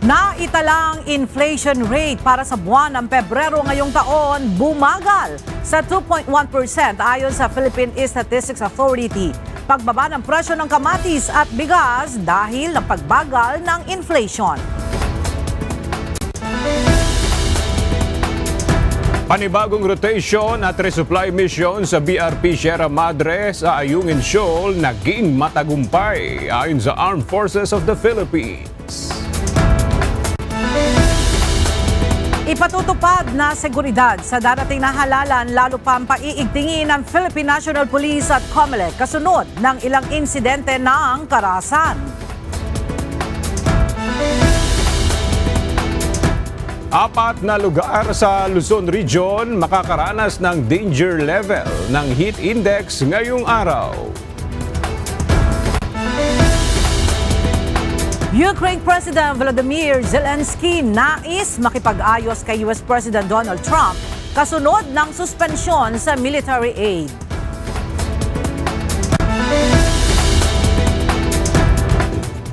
Naitalang inflation rate para sa buwan ng Pebrero ngayong taon bumagal sa 2.1% ayon sa Philippine Statistics Authority. Pagbaba ng presyo ng kamatis at bigas dahil ng pagbagal ng inflation. Panibagong rotation at resupply mission sa BRP Sierra Madre sa Ayungin Shoal naging matagumpay ayon sa Armed Forces of the Philippines. Ipatutupad na seguridad sa darating na halalan lalo pa ang paiigtingin ng Philippine National Police at COMELEC kasunod ng ilang insidente ng karahasan. Apat na lugar sa Luzon Region makakaranas ng danger level ng heat index ngayong araw. Ukraine President Volodymyr Zelensky nais makipag-ayos kay US President Donald Trump kasunod ng suspensyon sa military aid.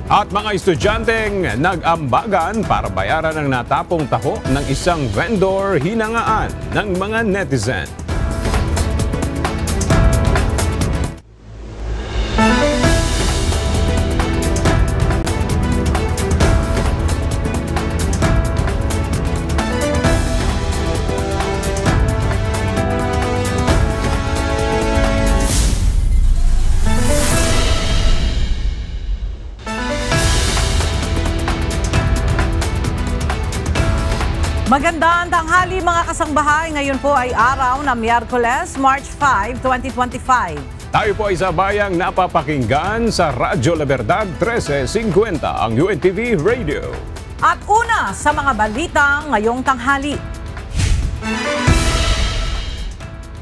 At mga estudyanteng nag-ambagan para bayaran ang natapong taho ng isang vendor hinangaan ng mga netizen. Magandang tanghali mga kasangbahay. Ngayon po ay araw na Miyerkules, March 5, 2025. Tayo po ay sabayang napapakinggan sa Radyo La Verdad 1350 ang UNTV Radio. At una sa mga balita ngayong tanghali.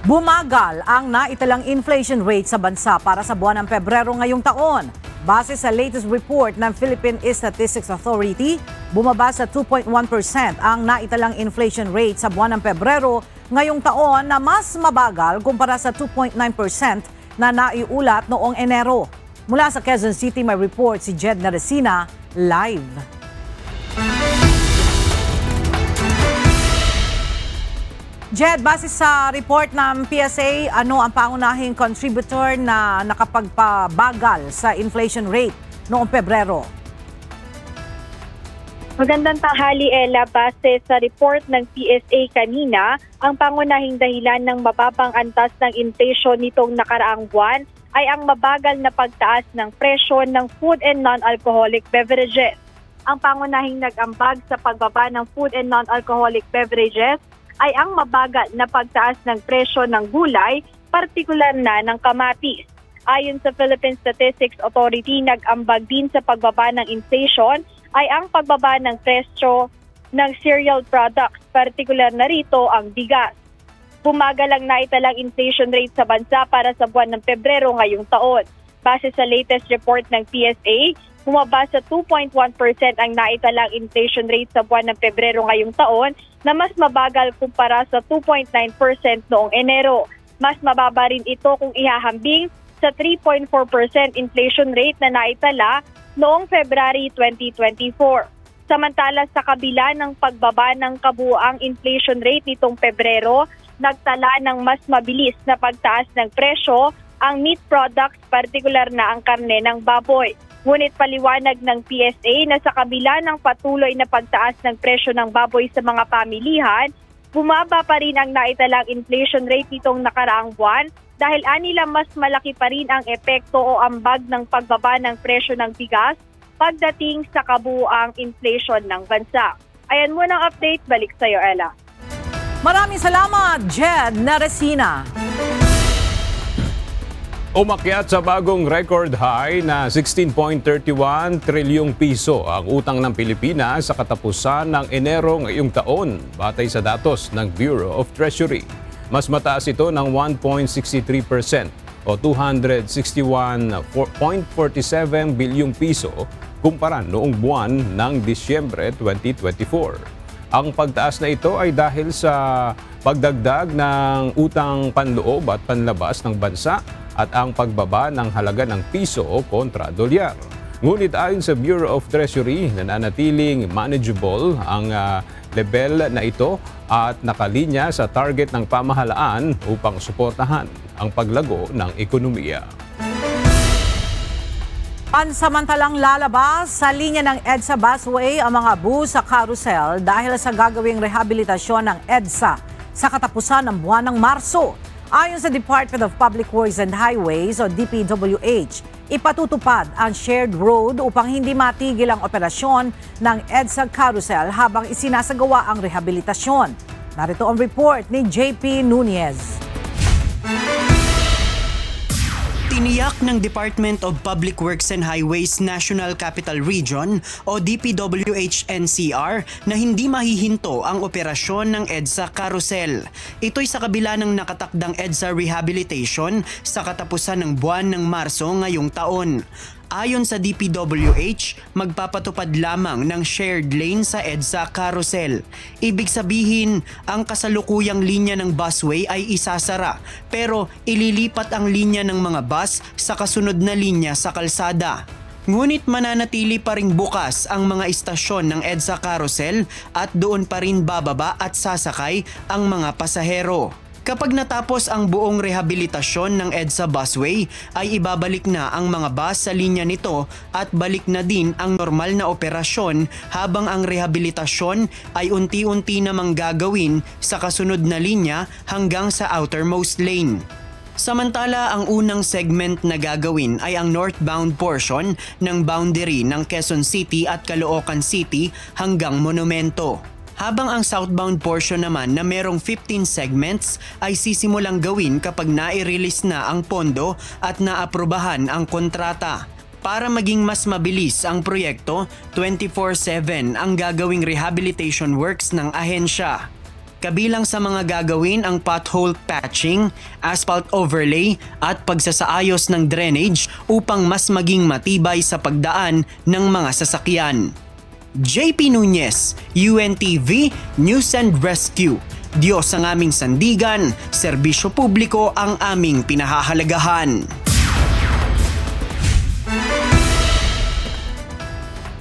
Bumagal ang naitalang inflation rate sa bansa para sa buwan ng Pebrero ngayong taon. Base sa latest report ng Philippine Statistics Authority, bumaba sa 2.1% ang naitalang inflation rate sa buwan ng Pebrero ngayong taon na mas mabagal kumpara sa 2.9% na naiulat noong Enero. Mula sa Quezon City may report si Jed Naresina live. Jed, base sa report ng PSA, ano ang pangunahing contributor na nakapagpabagal sa inflation rate noong Pebrero? Magandang tanghali, Ella. Base sa report ng PSA kanina, ang pangunahing dahilan ng mababang antas ng inflation nitong nakaraang buwan ay ang mabagal na pagtaas ng presyo ng food and non-alcoholic beverages. Ang pangunahing nag-ambag sa pagbaba ng food and non-alcoholic beverages ay ang mabagal na pagtaas ng presyo ng gulay, partikular na ng kamatis. Ayon sa Philippine Statistics Authority, nag-ambag din sa pagbaba ng inflation ay ang pagbaba ng presyo ng cereal products, partikular na rito ang bigas. Bumagal ang naitalang inflation rate sa bansa para sa buwan ng Pebrero ngayong taon. Base sa latest report ng PSA, bumaba sa 2.1% ang naitalang inflation rate sa buwan ng Pebrero ngayong taon na mas mabagal kumpara sa 2.9% noong Enero. Mas mababa rin ito kung ihahambing sa 3.4% inflation rate na naitala noong February 2024. Samantala sa kabila ng pagbaba ng kabuuang inflation rate nitong Pebrero, nagtala ng mas mabilis na pagtaas ng presyo ang meat products, partikular na ang karne ng baboy. Ngunit paliwanag ng PSA na sa kabila ng patuloy na pagtaas ng presyo ng baboy sa mga pamilihan, bumaba pa rin ang naitalang inflation rate nitong nakaraang buwan dahil anila mas malaki pa rin ang epekto o ambag ng pagbaba ng presyo ng bigas pagdating sa kabuuang inflation ng bansa. Ayan muna ang update. Balik sa iyo, Ella. Maraming salamat, Jed Naresina. Umakyat sa bagong record high na 16.31 trilyong piso ang utang ng Pilipinas sa katapusan ng Enero ngayong taon, batay sa datos ng Bureau of Treasury. Mas mataas ito ng 1.63% o 261.47 bilyong piso kumpara noong buwan ng Disyembre 2024. Ang pagtaas na ito ay dahil sa pagdagdag ng utang panloob at panlabas ng bansa at ang pagbaba ng halaga ng piso kontra dolyar. Ngunit ayon sa Bureau of Treasury, nananatiling manageable ang level na ito at nakalinya sa target ng pamahalaan upang suportahan ang paglago ng ekonomiya. Pansamantalang lalabas sa linya ng EDSA busway ang mga bus sa carousel dahil sa gagawing rehabilitasyon ng EDSA sa katapusan ng buwan ng Marso. Ayon sa Department of Public Works and Highways o DPWH, ipatutupad ang shared road upang hindi matigil ang operasyon ng EDSA carousel habang isinasagawa ang rehabilitasyon. Narito ang report ni JP Nunez. Tiniyak ng Department of Public Works and Highways National Capital Region o DPWH-NCR na hindi mahihinto ang operasyon ng EDSA Carousel. Ito'y sa kabila ng nakatakdang EDSA rehabilitation sa katapusan ng buwan ng Marso ngayong taon. Ayon sa DPWH, magpapatupad lamang ng shared lane sa EDSA Carousel. Ibig sabihin, ang kasalukuyang linya ng busway ay isasara, pero ililipat ang linya ng mga bus sa kasunod na linya sa kalsada. Ngunit mananatili pa ring bukas ang mga istasyon ng EDSA Carousel at doon pa rin bababa at sasakay ang mga pasahero. Kapag natapos ang buong rehabilitasyon ng EDSA busway, ay ibabalik na ang mga bus sa linya nito at balik na din ang normal na operasyon habang ang rehabilitasyon ay unti-unti namang gagawin sa kasunod na linya hanggang sa outermost lane. Samantala, ang unang segment na gagawin ay ang northbound portion ng boundary ng Quezon City at Caloocan City hanggang Monumento. Habang ang southbound portion naman na merong 15 segments ay sisimulang gawin kapag nai-release na ang pondo at naaprubahan ang kontrata. Para maging mas mabilis ang proyekto, 24/7 ang gagawing rehabilitation works ng ahensya. Kabilang sa mga gagawin ang pothole patching, asphalt overlay at pagsasaayos ng drainage upang mas maging matibay sa pagdaan ng mga sasakyan. JP Nunez, UNTV, News and Rescue. Diyos ang aming sandigan, serbisyo publiko ang aming pinahahalagahan.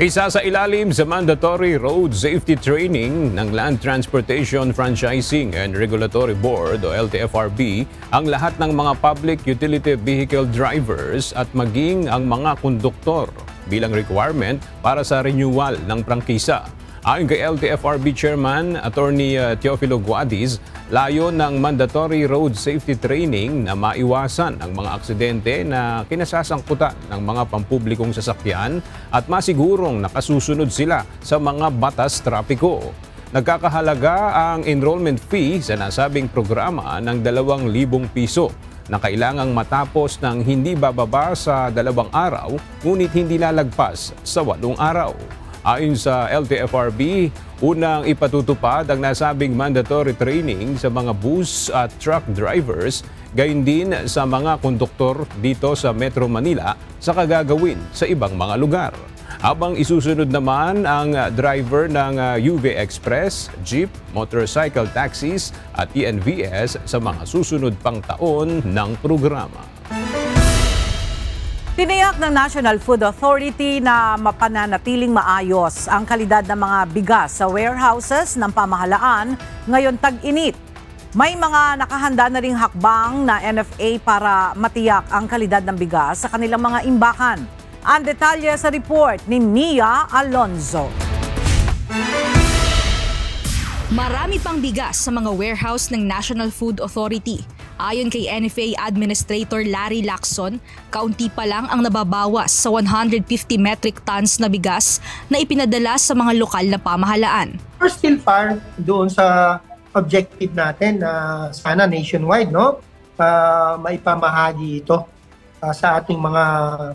Isa sa ilalim sa mandatory road safety training ng Land Transportation Franchising and Regulatory Board o LTFRB ang lahat ng mga public utility vehicle drivers at maging ang mga konduktor bilang requirement para sa renewal ng prangkisa. Ayon kay LTFRB Chairman Attorney Teofilo Guadiz, layo ng mandatory road safety training na maiwasan ang mga aksidente na kinasasangkutan ng mga pampublikong sasakyan at masigurong nakasusunod sila sa mga batas trapiko. Nagkakahalaga ang enrollment fee sa nasabing programa ng 2,000 piso na kailangang matapos ng hindi bababa sa 2 araw ngunit hindi lalagpas sa 8 araw. Ayon sa LTFRB, unang ipatutupad ang nasabing mandatory training sa mga bus at truck drivers, gayon din sa mga konduktor dito sa Metro Manila sa kagagawin sa ibang mga lugar. Habang isusunod naman ang driver ng UV Express, Jeep, motorcycle taxis at ENVS sa mga susunod pang taon ng programa. Tiniyak ng National Food Authority na mapananatiling maayos ang kalidad ng mga bigas sa warehouses ng pamahalaan ngayon tag-init. May mga nakahanda na ring hakbang na NFA para matiyak ang kalidad ng bigas sa kanilang mga imbakan. Ang detalye sa report ni Mia Alonzo. Marami pang bigas sa mga warehouse ng National Food Authority. Ayon kay NFA Administrator Larry Lacson, kaunti pa lang ang nababawas sa 150 metric tons na bigas na ipinadala sa mga lokal na pamahalaan. We're still far doon sa objective natin na sana nationwide, no? Maipamahagi ito sa ating mga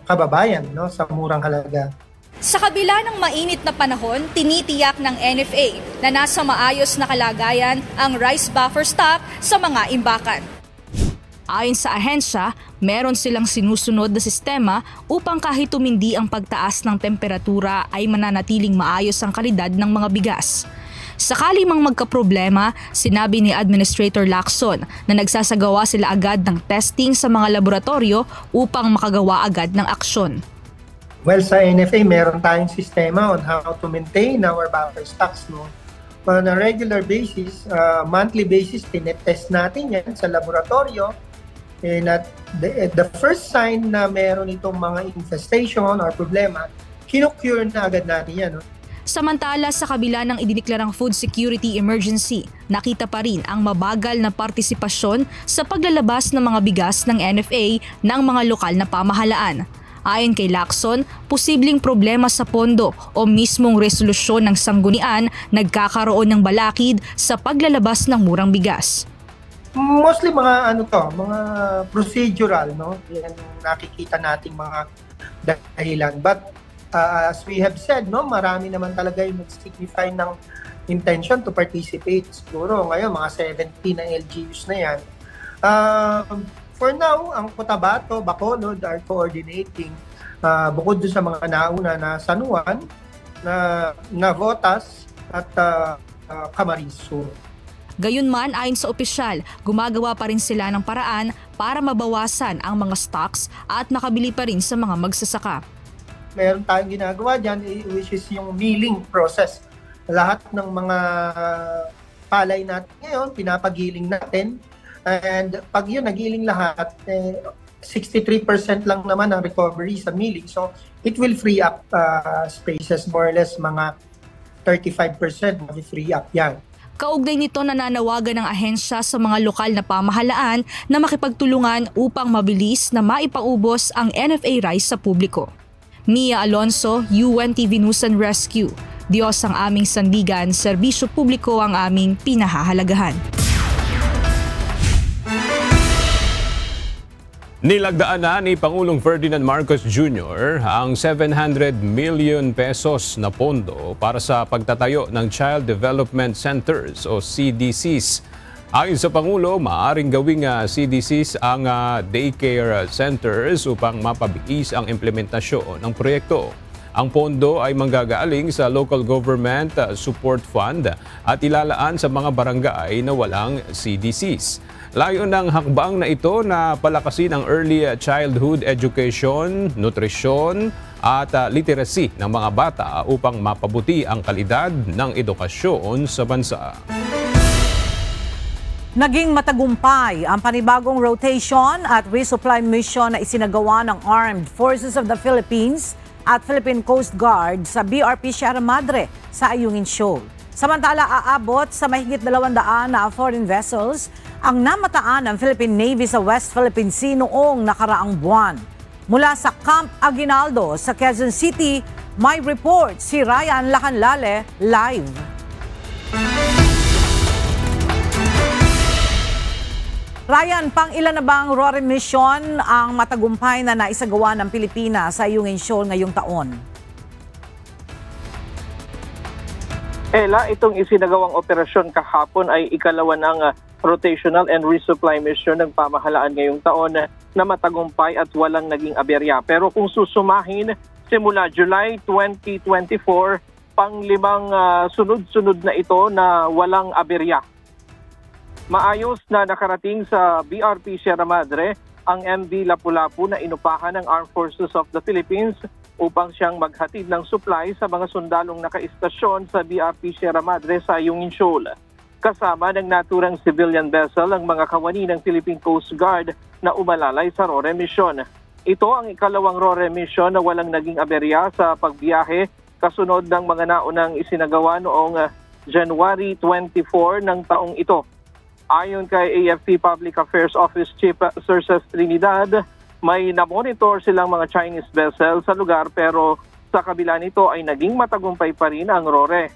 kababayan, no, sa murang halaga. Sa kabila ng mainit na panahon, tinitiyak ng NFA na nasa maayos na kalagayan ang rice buffer stock sa mga imbakan. Ayon sa ahensya, meron silang sinusunod na sistema upang kahit tumindi ang pagtaas ng temperatura ay mananatiling maayos ang kalidad ng mga bigas. Sakali mang magkaproblema, sinabi ni Administrator Lacson na nagsasagawa sila agad ng testing sa mga laboratorio upang makagawa agad ng aksyon. Well, sa NFA, meron tayong sistema on how to maintain our buffer stocks. No? On a regular basis, monthly basis, tinetest natin yan sa laboratorio. And at the first sign na meron itong mga infestation or problema, kinukure na agad natin yan. No? Samantala, sa kabila ng idineklarang food security emergency, nakita pa rin ang mabagal na partisipasyon sa paglalabas ng mga bigas ng NFA ng mga lokal na pamahalaan. Ayon kay Lacson, posibleng problema sa pondo o mismong resolusyon ng sanggunian nagkakaroon ng balakid sa paglalabas ng murang bigas. Mostly mga mga procedural, no? Yan nakikita nating mga dahilan. But as we have said, no, marami naman talaga yung nag-signify ng intention to participate. Siguro ngayon mga 70 na LGUs na yan. For now, ang Cotabato, Bacolod are coordinating bukod doon sa mga nauna na San Juan, na Navotas at Camarines Sur. Gayunman, ayon sa opisyal, gumagawa pa rin sila ng paraan para mabawasan ang mga stocks at makabili pa rin sa mga magsasaka. Meron tayong ginagawa dyan, which is yung milling process. Lahat ng mga palay natin ngayon, pinapagiling natin. And pag yun, nagiling lahat, 63% lang naman ang recovery sa milling. So, it will free up spaces, more or less mga 35% mag-free up yan. Kaugnay nito, nananawagan ng ahensya sa mga lokal na pamahalaan na makipagtulungan upang mabilis na maipaubos ang NFA rice sa publiko. Mia Alonso, UNTV News and Rescue. Diyos ang aming sandigan, serbisyo publiko ang aming pinahahalagahan. Nilagdaan na ni Pangulong Ferdinand Marcos Jr. ang 700 million pesos na pondo para sa pagtatayo ng Child Development Centers o CDCs. Ayon sa Pangulo, maaaring gawing CDCs ang daycare centers upang mapabilis ang implementasyon ng proyekto. Ang pondo ay manggagaling sa Local Government Support Fund at ilalaan sa mga barangay na walang CDCs. Layo ng hakbang na ito na palakasin ang early childhood education, nutrisyon at literacy ng mga bata upang mapabuti ang kalidad ng edukasyon sa bansa. Naging matagumpay ang panibagong rotation at resupply mission na isinagawa ng Armed Forces of the Philippines at Philippine Coast Guard sa BRP Sierra Madre sa Ayungin Shoal. Samantala, aabot sa mahigit 200 na foreign vessels ang namataan ng Philippine Navy sa West Philippine Sea noong nakaraang buwan. Mula sa Camp Aguinaldo sa Quezon City, may report si Ryan Lacanlale live. Ryan, pang ilan na bang RORE mission ang matagumpay na naisagawa ng Pilipinas sa Ayungin Shoal ngayong taon? Ella, itong isinagawang operasyon kahapon ay ikalawa ng rotational and resupply mission ng pamahalaan ngayong taon na matagumpay at walang naging aberya. Pero kung susumahin, simula July 2024, pang-limang sunod-sunod na ito na walang aberya. Maayos na nakarating sa BRP Sierra Madre ang MV Lapu-Lapu na inupahan ng Armed Forces of the Philippines upang siyang maghatid ng supply sa mga sundalong nakaistasyon sa BRP Sierra Madre sa Ayungin Shoal. Kasama ng naturang civilian vessel ang mga kawani ng Philippine Coast Guard na umalalay sa RORE mission. Ito ang ikalawang RORE mission na walang naging aberya sa pagbiyahe kasunod ng mga naunang isinagawa noong January 24 ng taong ito. Ayon kay AFP Public Affairs Office Chief Sir Cesar Trinidad, may na-monitor silang mga Chinese vessel sa lugar pero sa kabila nito ay naging matagumpay pa rin ang RORE.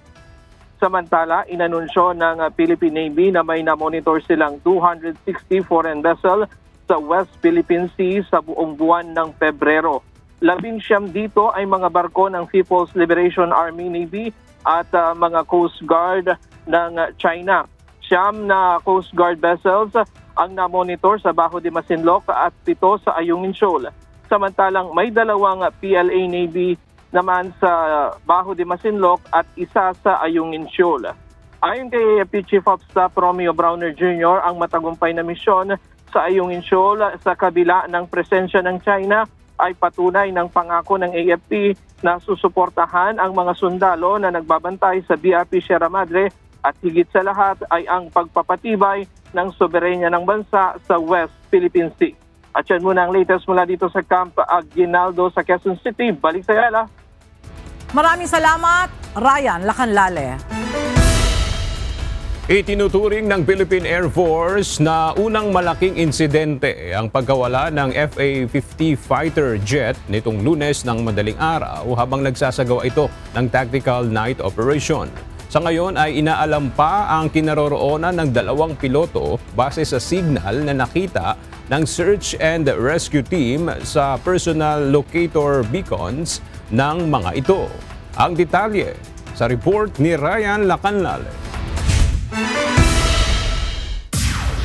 Samantala, inanunsyo ng Philippine Navy na may na-monitor silang 260 foreign vessel sa West Philippine Sea sa buong buwan ng Pebrero. 19 dito ay mga barko ng People's Liberation Army Navy at mga Coast Guard ng China. 9 na Coast Guard vessels ang na-monitor sa Bajo de Masinloc at 7 sa Ayungin Shoal. Samantalang may 2 PLA Navy naman sa Bajo de Masinloc at 1 sa Ayungin Shoal. Ayon kay Chief of Staff Romeo Browner Jr., ang matagumpay na misyon sa Ayungin Shoal sa kabila ng presensya ng China ay patunay ng pangako ng AFP na susuportahan ang mga sundalo na nagbabantay sa BRP Sierra Madre at higit sa lahat ay ang pagpapatibay ng soberenya ng bansa sa West Philippine Sea. At yan muna ang latest mula dito sa Camp Aguinaldo sa Quezon City. Balik sa Ella. Maraming salamat, Ryan Lacanlale. Itinuturing ng Philippine Air Force na unang malaking insidente ang pagkawala ng FA-50 fighter jet nitong Lunes ng madaling araw habang nagsasagawa ito ng tactical night operation. Sa ngayon ay inaalam pa ang kinaroroonan ng 2 piloto base sa signal na nakita ng search and rescue team sa personal locator beacons ng mga ito. Ang detalye sa report ni Ryan Lacanlale.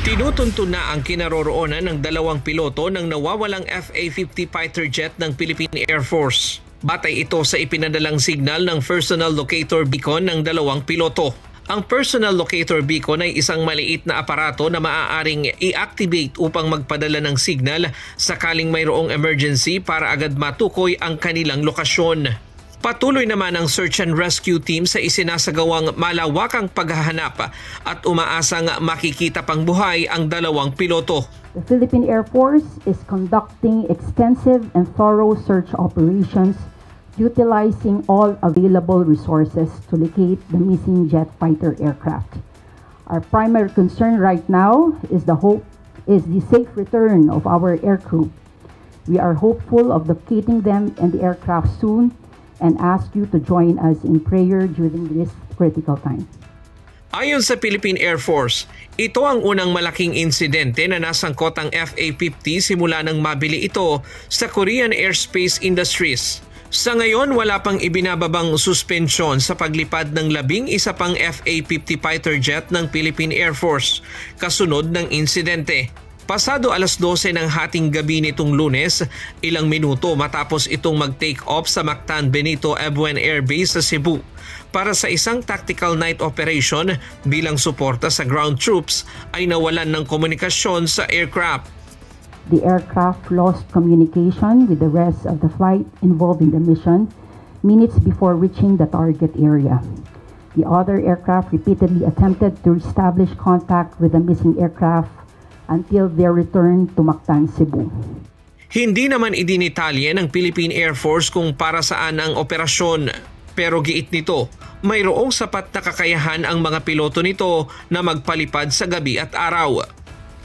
Tinutuntun na ang kinaroroonan ng 2 piloto ng nawawalang FA-50 fighter jet ng Philippine Air Force. Batay ito sa ipinadalang signal ng personal locator beacon ng 2 piloto. Ang personal locator beacon ay isang maliit na aparato na maaaring i-activate upang magpadala ng signal sakaling mayroong emergency para agad matukoy ang kanilang lokasyon. Patuloy naman ang search and rescue team sa isinasagawang malawakang paghahanap at umaasang makikita pang buhay ang 2 piloto. The Philippine Air Force is conducting extensive and thorough search operations utilizing all available resources to locate the missing jet fighter aircraft. Our primary concern right now is the safe return of our aircrew. We are hopeful of locating them and the aircraft soon and ask you to join us in prayer during this critical time. Ayon sa Philippine Air Force, ito ang unang malaking insidente na nasangkot ang FA-50 simula nang mabili ito sa Korean Aerospace Industries. Sa ngayon, wala pang ibinababang suspensyon sa paglipad ng 11 pang FA-50 fighter jet ng Philippine Air Force kasunod ng insidente. Pasado 12:00 ng hating gabi nitong Lunes, ilang minuto matapos itong mag-take off sa Mactan Benito Ebuen Air Base sa Cebu para sa isang tactical night operation bilang suporta sa ground troops ay nawalan ng komunikasyon sa aircraft. The aircraft lost communication with the rest of the flight involved in the mission minutes before reaching the target area. The other aircraft repeatedly attempted to establish contact with the missing aircraft until their return to Mactan, Cebu. Hindi naman idinitalye ng Philippine Air Force kung para saan ang operasyon. Pero giit nito, mayroong sapat na kakayahan ang mga piloto nito na magpalipad sa gabi at araw.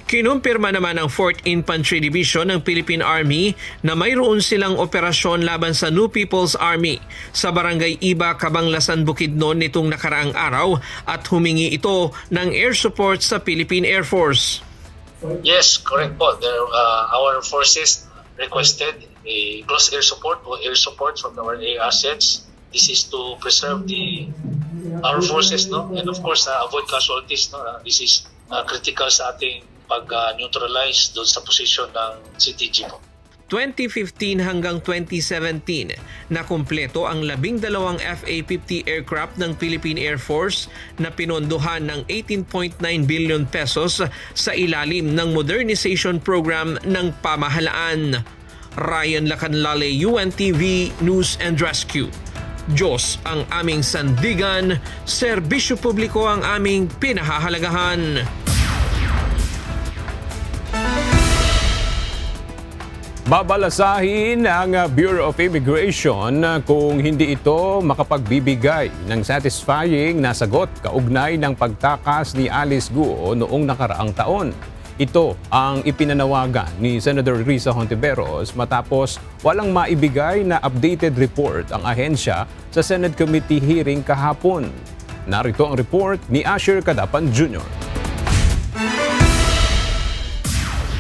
Kinumpirma naman ng 4th Infantry Division ng Philippine Army na mayroon silang operasyon laban sa New People's Army sa Barangay Iba, Cabanglasan, Bukidnon nitong nakaraang araw at humingi ito ng air support sa Philippine Air Force. Yes, correct po. Our forces requested a close air support or air support from our air assets. This is to preserve our forces, no, and of course avoid casualties. No, this is critical sa ating pag-neutralize doon sa posisyon ng CTG po. 2015 hanggang 2017, nakumpleto ang 12 FA-50 aircraft ng Philippine Air Force na pinondohan ng 18.9 billion pesos sa ilalim ng modernization program ng pamahalaan. Ryan Lacanlale, UNTV News and Rescue. Diyos ang aming sandigan, serbisyo publiko ang aming pinahahalagahan. Babalasahin ang Bureau of Immigration kung hindi ito makapagbibigay ng satisfying na sagot kaugnay ng pagtakas ni Alice Guo noong nakaraang taon. Ito ang ipinanawagan ni Senator Risa Hontiveros matapos walang maibigay na updated report ang ahensya sa Senate Committee hearing kahapon. Narito ang report ni Asher Cadapan Jr.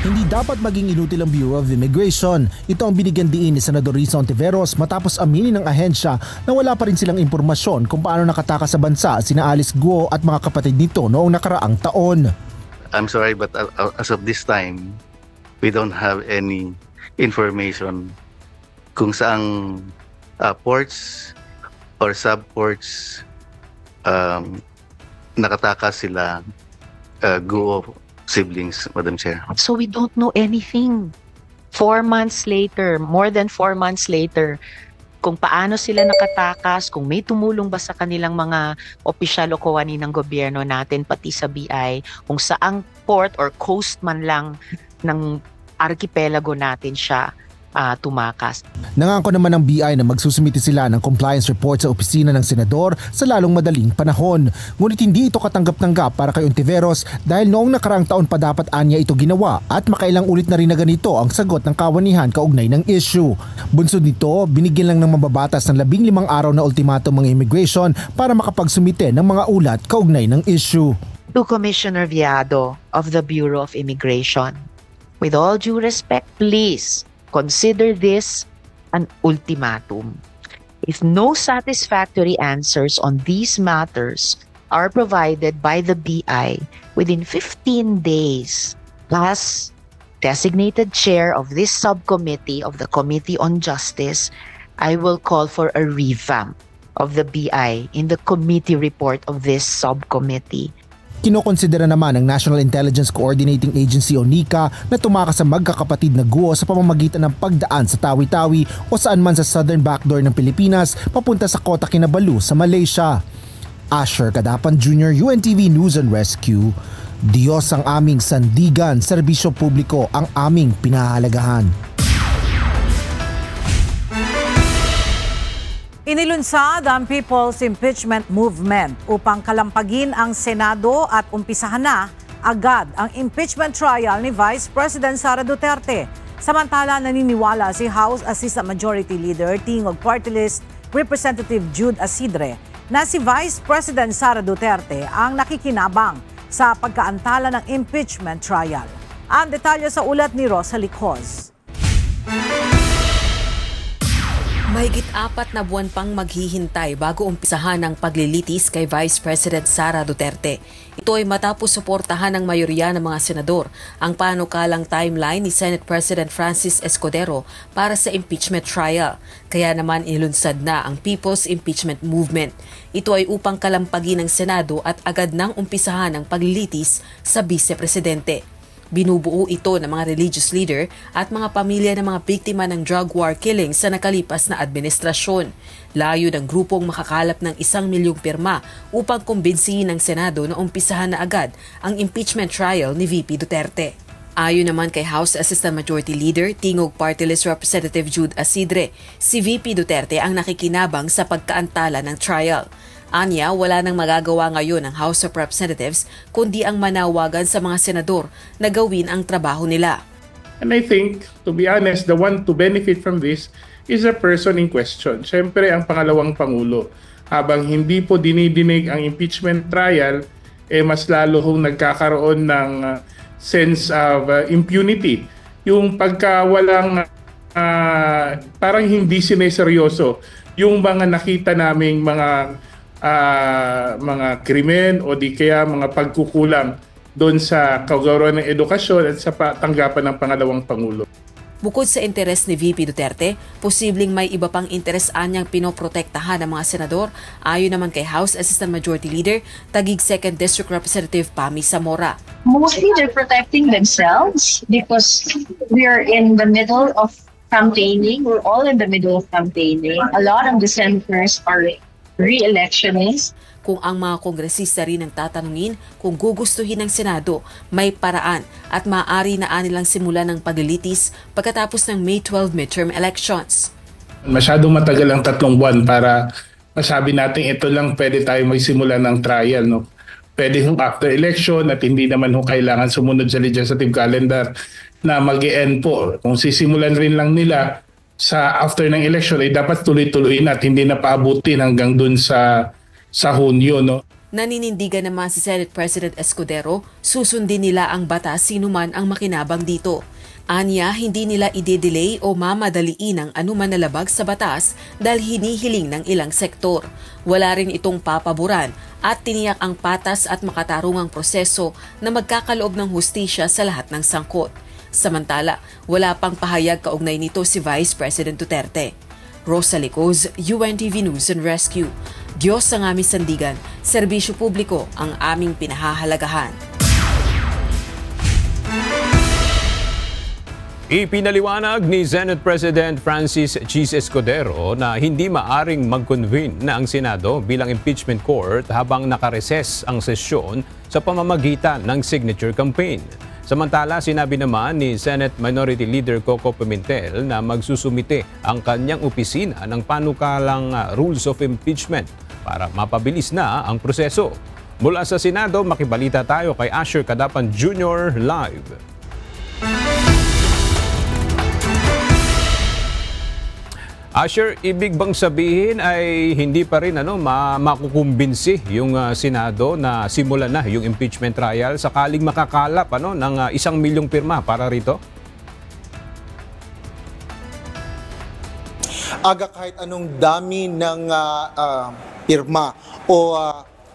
Hindi dapat maging inutil ang Bureau of Immigration. Ito ang binigyan diin ni Senador Risa Hontiveros matapos aminin ng ahensya na wala pa rin silang impormasyon kung paano nakatakas sa bansa sina Alice Guo at mga kapatid nito noong nakaraang taon. I'm sorry, but as of this time, we don't have any information kung saang ports or subports nakatakas sila Guo siblings, Madam Chair. So we don't know anything. 4 months later, more than 4 months later, kung paano sila nakatakas, kung may tumulong ba sa kanilang mga opisyal o kawani ng gobyerno natin, pati sa BI, kung saang port or coast man lang ng archipelago natin siya tumakas. Nangako naman ng BI na magsusumite sila ng compliance report sa opisina ng senador sa lalong madaling panahon. Ngunit hindi ito katanggap-tanggap para kay Ontiveros dahil noong nakaraang taon pa dapat anya ito ginawa at makailang ulit na rin na ganito ang sagot ng kawanihan kaugnay ng issue. Bunsod nito, binigyan lang ng mababatas ng 15 araw na ultimatum ng immigration para makapagsumite ng mga ulat kaugnay ng issue. To Commissioner Viado of the Bureau of Immigration, with all due respect, please consider this an ultimatum. If no satisfactory answers on these matters are provided by the BI within 15 days, as designated chair of this subcommittee of the Committee on Justice, I will call for a revamp of the BI in the committee report of this subcommittee. Kinokonsidera naman ng National Intelligence Coordinating Agency o NICA na tumakas sa magkakapatid na guo sa pamamagitan ng pagdaan sa Tawi-Tawi o saan man sa southern backdoor ng Pilipinas papunta sa Kota Kinabalu sa Malaysia. Asher Kadapan Jr., UNTV News and Rescue. Diyos ang aming sandigan, serbisyo publiko ang aming pinahahalagahan. Inilunsad ang People's Impeachment Movement upang kalampagin ang Senado at umpisahan na agad ang impeachment trial ni Vice President Sara Duterte. Samantala, naniniwala si House Assistant Majority Leader Tingog Party List Representative Jude Asidre na si Vice President Sara Duterte ang nakikinabang sa pagkaantala ng impeachment trial. Ang detalye sa ulat ni Rosalie Coz. Mahigit 4 na buwan pang maghihintay bago umpisahan ang paglilitis kay Vice President Sara Duterte. Ito ay matapos suportahan ng mayorya ng mga senador ang panukalang timeline ni Senate President Francis Escudero para sa impeachment trial. Kaya naman inilunsad na ang People's Impeachment Movement. Ito ay upang kalampagin ng Senado at agad nang umpisahan ang paglilitis sa Vice Presidente. Binubuo ito ng mga religious leader at mga pamilya ng mga biktima ng drug war killings sa nakalipas na administrasyon. Layo ng grupong makakalap ng 1 milyong pirma upang kumbinsihin ng Senado na umpisahan na agad ang impeachment trial ni VP Duterte. Ayon naman kay House Assistant Majority Leader Tingog Party List Representative Jude Asidre, si VP Duterte ang nakikinabang sa pagkaantala ng trial. Anya, wala nang magagawa ngayon ng House of Representatives kundi ang manawagan sa mga senador na gawin ang trabaho nila. And I think, to be honest, the one to benefit from this is the person in question. Siyempre, ang pangalawang Pangulo. Habang hindi po dinidinig ang impeachment trial, mas lalo hong nagkakaroon ng sense of impunity. Yung pagka walang, parang hindi sineseryoso yung mga nakita naming mga krimen o di kaya mga pagkukulang doon sa kagawaran ng edukasyon at sa tanggapan ng pangalawang Pangulo. Bukod sa interes ni VP Duterte, posibleng may iba pang interes anyang pinoprotektahan ng mga senador. Ayon naman kay House Assistant Majority Leader, Taguig 2nd District Representative Pami Zamora. Mostly they're protecting themselves because we are in the middle of campaigning. We're all in the middle of campaigning. A lot of the senators are re-electionists. Kung ang mga kongresista rin ang tatanungin kung gugustuhin ng Senado, may paraan at maaari na anilang simulan ng paglilitis pagkatapos ng May 12 midterm elections. Masyadong matagal ang 3 buwan para masabi natin ito lang pwede tayo magsimula ng trial. No? Pwede hong after election at hindi naman hong kailangan sumunod sa legislative calendar na mag-e-end po. Kung sisimulan rin lang nila sa after ng election ay dapat tuloy-tuloy na at hindi na paabutin hanggang dun sa Hunyo. No? Naninindigan naman si Senate President Escudero, susundin nila ang batas sino man ang makinabang dito. Anya, hindi nila ide-delay o mamadaliin ang anuman na labag sa batas dahil hinihiling ng ilang sektor. Wala rin itong papaboran at tiniyak ang patas at makatarungang proseso na magkakaloob ng hustisya sa lahat ng sangkot. Samantala, wala pang pahayag kaugnay nito si Vice President Duterte. Rosalie Coz, UNTV News and Rescue. Diyos ang aming sandigan, serbisyo publiko ang aming pinahahalagahan. Ipinaliwanag ni Senate President Francis Chis Escudero na hindi maaring mag-convene na ang Senado bilang impeachment court habang nakareses ang sesyon sa pamamagitan ng signature campaign. Samantala, sinabi naman ni Senate Minority Leader Coco Pimentel na magsusumite ang kanyang opisina ng panukalang rules of impeachment para mapabilis na ang proseso. Mula sa Senado, makibalita tayo kay Asher Cadapan Jr. live. Asher, ibig bang sabihin ay hindi pa rin makukumbinsi yung Senado na simulan na yung impeachment trial sakaling makakalap ng 1 milyong pirma para rito? Aga, kahit anong dami ng pirma o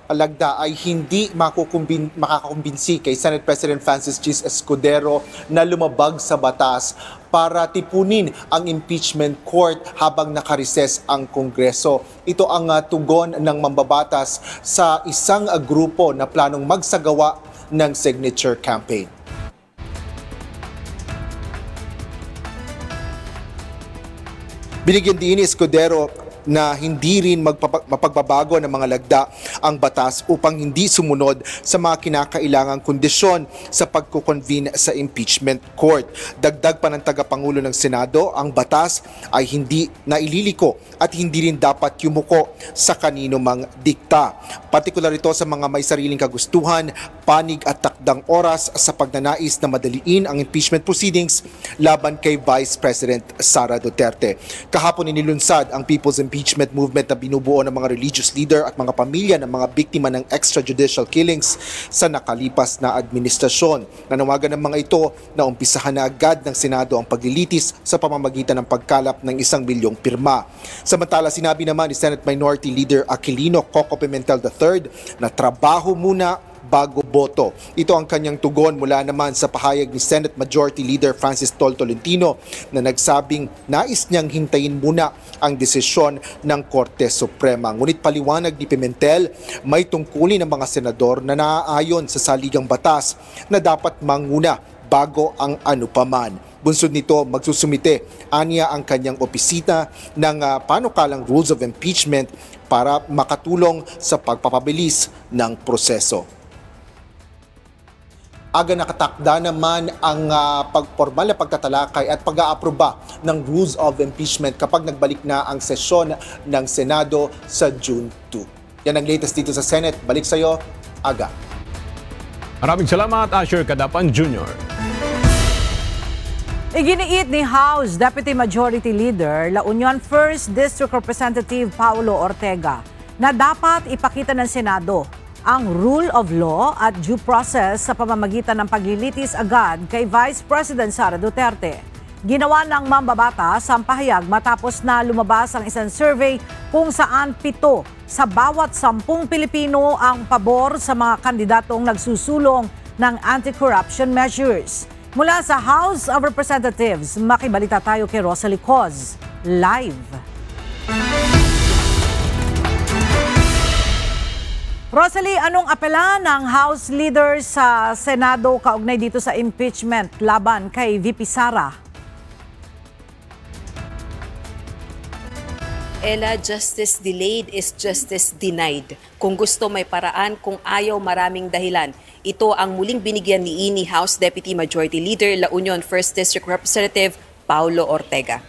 lagda ay hindi makakakumbinsi kay Senate President Francis Chis Escudero na lumabag sa batas para tipunin ang impeachment court habang nakarises ang Kongreso. Ito ang tugon ng mambabatas sa isang grupo na planong magsagawa ng signature campaign. Binigyan din ni Escudero na hindi rin mapagbabago ng mga lagda ang batas upang hindi sumunod sa mga kinakailangang kondisyon sa pagkukonvene sa impeachment court. Dagdag pa ng tagapangulo ng Senado, ang batas ay hindi naililiko at hindi rin dapat yumuko sa kanino mang dikta. Partikular ito sa mga may sariling kagustuhan, panig at takdang oras sa pagnanais na madaliin ang impeachment proceedings laban kay Vice President Sara Duterte. Kahapon inilunsad ang People's Impeachment Movement na binubuo ng mga religious leader at mga pamilya ng mga biktima ng extrajudicial killings sa nakalipas na administrasyon. Nanawagan ng mga ito na umpisahan na agad ng Senado ang paglilitis sa pamamagitan ng pagkalap ng 1 milyong pirma. Samantala, sinabi naman ni Senate Minority Leader Aquilino Coco Pimentel III na trabaho muna bago boto. Ito ang kanyang tugon mula naman sa pahayag ni Senate Majority Leader Francis Tolentino na nagsabing nais niyang hintayin muna ang desisyon ng Korte Suprema. Ngunit paliwanag ni Pimentel, may tungkulin ng mga senador na naaayon sa saligang batas na dapat manguna bago ang anupaman. Bunsod nito, magsusumite aniya ang kanyang opisina ng panukalang rules of impeachment para makatulong sa pagpapabilis ng proseso. Aga nakatakda naman ang pagpormal na pagtatalakay at pag-aaproba ng rules of impeachment kapag nagbalik na ang sesyon ng Senado sa June 2. Yan ang latest dito sa Senate. Balik sa iyo, Aga. Maraming salamat, Asher Cadapan Jr. Iginiit ni House Deputy Majority Leader La Union 1st District Representative Paulo Ortega na dapat ipakita ng Senado ang rule of law at due process sa pamamagitan ng paglilitis agad kay Vice President Sara Duterte. Ginawa ng mambabatas ang pahayag matapos na lumabas ang isang survey kung saan 7 sa bawat 10 Pilipino ang pabor sa mga kandidatong nagsusulong ng anti-corruption measures. Mula sa House of Representatives, makibalita tayo kay Rosalie Coz, live. Rosalie, anong apela ng House Leader sa Senado kaugnay dito sa impeachment laban kay VP Sara? Ella, justice delayed is justice denied. Kung gusto may paraan, kung ayaw maraming dahilan. Ito ang muling binigyan ni House Deputy Majority Leader La Union 1st District Representative Paulo Ortega.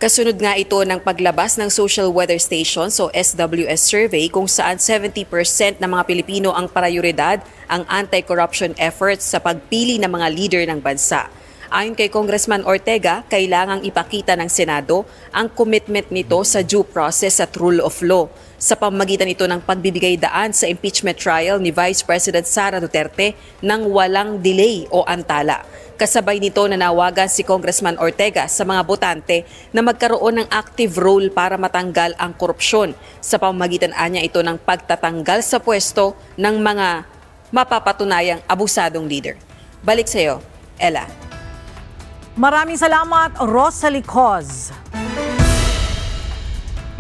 Kasunod nga ito ng paglabas ng Social Weather Station o SWS survey kung saan 70% ng mga Pilipino ang prioridad ang anti-corruption efforts sa pagpili ng mga leader ng bansa. Ayon kay Congressman Ortega, kailangang ipakita ng Senado ang commitment nito sa due process at rule of law sa pamamagitan ito ng pagbibigay daan sa impeachment trial ni Vice President Sara Duterte nang walang delay o antala. Kasabay nito nanawagan si Congressman Ortega sa mga botante na magkaroon ng active role para matanggal ang korupsyon sa pamamagitan niya ito ng pagtatanggal sa pwesto ng mga mapapatunayang abusadong leader. Balik sa iyo, Ella. Maraming salamat, Rosalie Coz.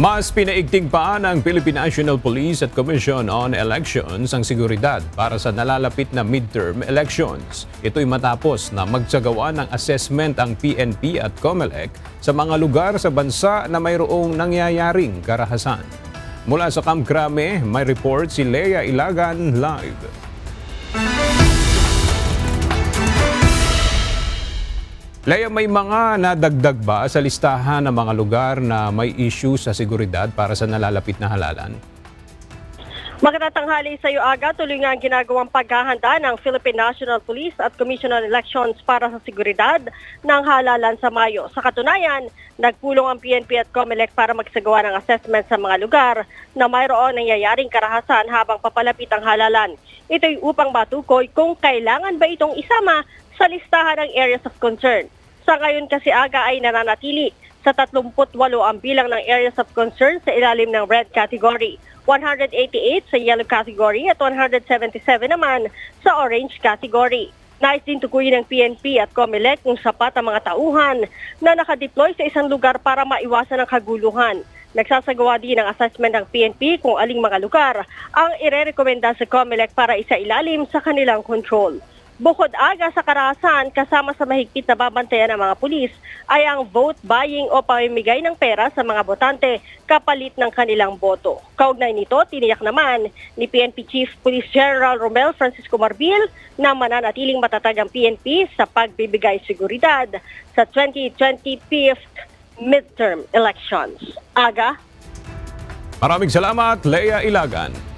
Mas pinaigting pa ng Philippine National Police at Commission on Elections ang seguridad para sa nalalapit na midterm elections. Ito'y matapos na magsagawa ng assessment ang PNP at COMELEC sa mga lugar sa bansa na mayroong nangyayaring karahasan. Mula sa Camp Crame, may report si Lea Ilagan live. Lea, may mga nadagdag ba sa listahan ng mga lugar na may issue sa seguridad para sa nalalapit na halalan? Magandang tanghali sa iyo, Aga. Tuloy nga ang ginagawang paghahanda ng Philippine National Police at Commission on Elections para sa seguridad ng halalan sa Mayo. Sa katunayan, nagpulong ang PNP at COMELEC para magsagawa ng assessment sa mga lugar na mayroon nangyayaring karahasan habang papalapit ang halalan. Ito'y upang matukoy kung kailangan ba itong isama sa listahan ng areas of concern. Sa ngayon kasi, Aga, ay nananatili sa 38 ang bilang ng areas of concern sa ilalim ng red category, 188 sa yellow category at 177 naman sa orange category. Nais din tukuyin ng PNP at COMELEC kung sapat ang mga tauhan na nakadeploy sa isang lugar para maiwasan ang kaguluhan. Nagsasagawa din ng assessment ng PNP kung aling mga lugar ang irerekomenda sa COMELEC para isailalim sa kanilang control. Bukod, Aga, sa karahasan, kasama sa mahigpit na babantayan ng mga pulis ay ang vote buying o pamimigay ng pera sa mga botante kapalit ng kanilang boto. Kaugnay nito, tiniyak naman ni PNP Chief Police General Romel Francisco Marbil na mananatiling matatag ang PNP sa pagbibigay seguridad sa 2025 midterm elections. Aga? Maraming salamat, Lea Ilagan.